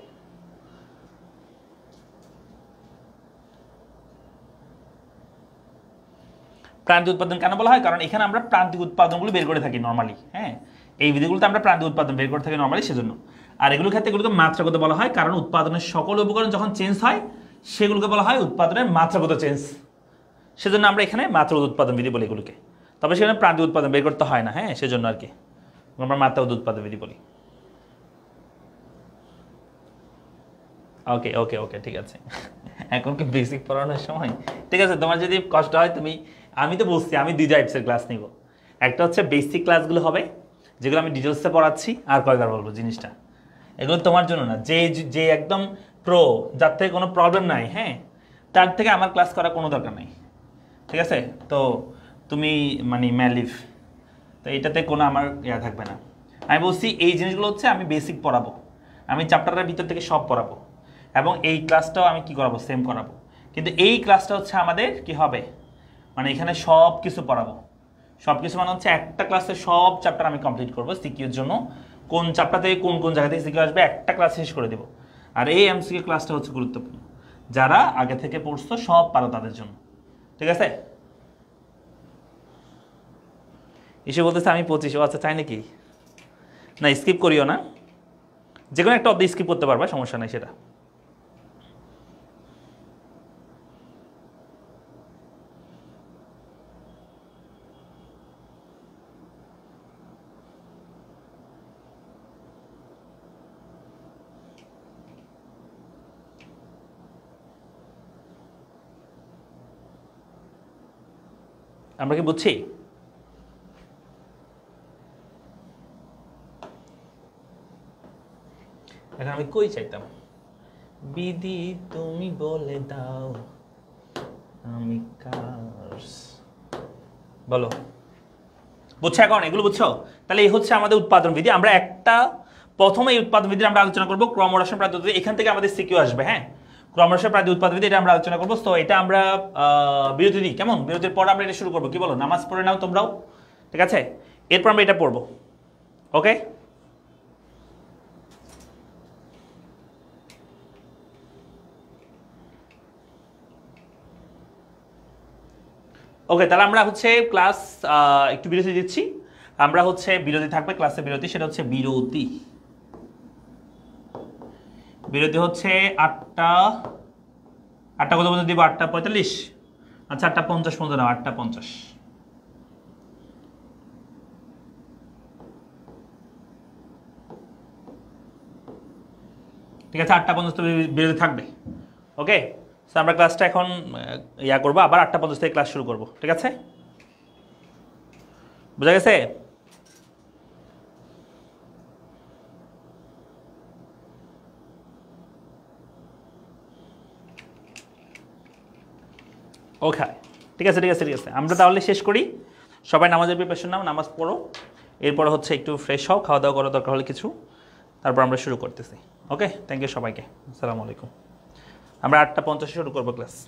প্রান্তিক উৎপাদন কেন বলা হয়? কারণ এখানে আমরা প্রান্তিক উৎপাদনগুলো বের করে থাকি নর্মালি। হ্যাঁ, এই বিধিগুলোতে আমরা প্রান্তিক উৎপাদন বের করে থাকি নর্মালি, সেজন্য। আর এগুলোর ক্ষেত্রে এগুলোকে মাত্রাগত বলা হয়, কারণ উৎপাদনের সকল উপকরণ যখন চেঞ্জ হয় সেগুলোকে বলা হয় উৎপাদনের মাত্রাগত চেঞ্জ। সেজন্য আমরা এখানে মাত্রাগত উৎপাদন বিধি বলি এগুলোকে। তবে সেখানে প্রান্তিক উৎপাদন বের করতে হয় না। হ্যাঁ, সেজন্য আর কি আমরা মাত্রাগত উৎপাদন বিধি বলি। ওকে ওকে ওকে, ঠিক আছে। এখন কি বেসিক পড়ানোর সময়? ঠিক আছে, তোমার যদি কষ্ট হয় তুমি, আমি তো বলছি আমি 2 টাইপসের ক্লাস নিব। একটা হচ্ছে বেসিক ক্লাসগুলো হবে, যেগুলো আমি ডিটেলসে পড়াচ্ছি, আর কয়েকবার বলবো জিনিসটা। এগুলো তোমার জন্য না, যে যে একদম প্রো, যার থেকে কোনো প্রবলেম নাই, হ্যাঁ, তার থেকে আমার ক্লাস করার কোনো দরকার নাই। ঠিক আছে? তো তুমি মানে ম্যালিফ, তো এটাতে কোনো আমার ইয়া থাকবে না। আমি বলছি এই জিনিসগুলো হচ্ছে আমি বেসিক পড়াবো, আমি চ্যাপ্টারের ভিতর থেকে সব পড়াবো, এবং এই ক্লাসটাও আমি কি করাবো? সেম করাবো। কিন্তু এই ক্লাসটা হচ্ছে আমাদের কি হবে, মানে এখানে সব কিছু পড়াবো। সব কিছু মানে হচ্ছে একটা ক্লাসে সব চ্যাপ্টার আমি কমপ্লিট করবো সিকিউর জন্য। কোন চ্যাপ্টার থেকে কোন কোন জায়গা থেকে সিকিউ আসবে একটা ক্লাস শেষ করে দেবো। আর এই এমসিকিউ ক্লাসটা হচ্ছে গুরুত্বপূর্ণ, যারা আগে থেকে পড়ছো সব পারো তাদের জন্য। ঠিক আছে? এসে বলতেছে আমি 25। আচ্ছা, চাই নাকি? না, স্কিপ করিও না, যে কোনো একটা অর্ধ স্কিপ করতে পারবা, সমস্যা নেই সেটা। আমরা কি বুঝছি? এখন আমি কই চাইতাম? বিধি তুমি বলে দাও আমি কার। বলো, বুঝছো এখন? এগুলো বুঝছো? তাহলে এই হচ্ছে আমাদের উৎপাদন বিধি। আমরা একটা প্রথমে এই উৎপাদন বিধি আমরা আলোচনা করবো, ক্রমহ্রাসমান প্রান্তিক উৎপাদন। এখান থেকে আমাদের সিকিউ আসবে। হ্যাঁ, ক্রমহ্রাসমান প্রান্তিক উৎপাদন বিধি, এটা আমরা আলোচনা করবো। তো এটা আমরা বিরতি দিই, কেমন? বিরতির পর আমরা এটা শুরু করবো। কি বলো? নামাজ পড়ে নাও তোমরাও, ঠিক আছে? এরপর আমরা এটা পড়বো। ওকে, ওকে, তাহলে আমরা হচ্ছে ক্লাস একটু বিরতি দিচ্ছি। আমরা হচ্ছে বিরতি থাকবে, ক্লাসে বিরতি, সেটা হচ্ছে বিরতি। বিরতি হচ্ছে 8টা কত পর্যন্ত দিব? 8:45। আচ্ছা, 8:50 পর্যন্ত নাও, 8:50। ঠিক আছে, 8:50 বিরতি থাকবে। ওকে, তো আমরা ক্লাসটা এখন ইয়া করবো, আবার 8:50 থেকে ক্লাস শুরু করবো। ঠিক আছে? বোঝা গেছে? ওকে, ঠিক আছে ঠিক আছে ঠিক আছে, আমরা তাহলে শেষ করি। সবাই নামাজের প্রিপারেশন নাও, নামাজ পড়ো, এরপর হচ্ছে একটু ফ্রেশ হও, খাওয়া দাওয়া করা দরকার হলে কিছু, তারপর আমরা শুরু করতেছি। ওকে, থ্যাংক ইউ সবাইকে। আসসালামু আলাইকুম। আমরা 8:50 শুরু করবো ক্লাস।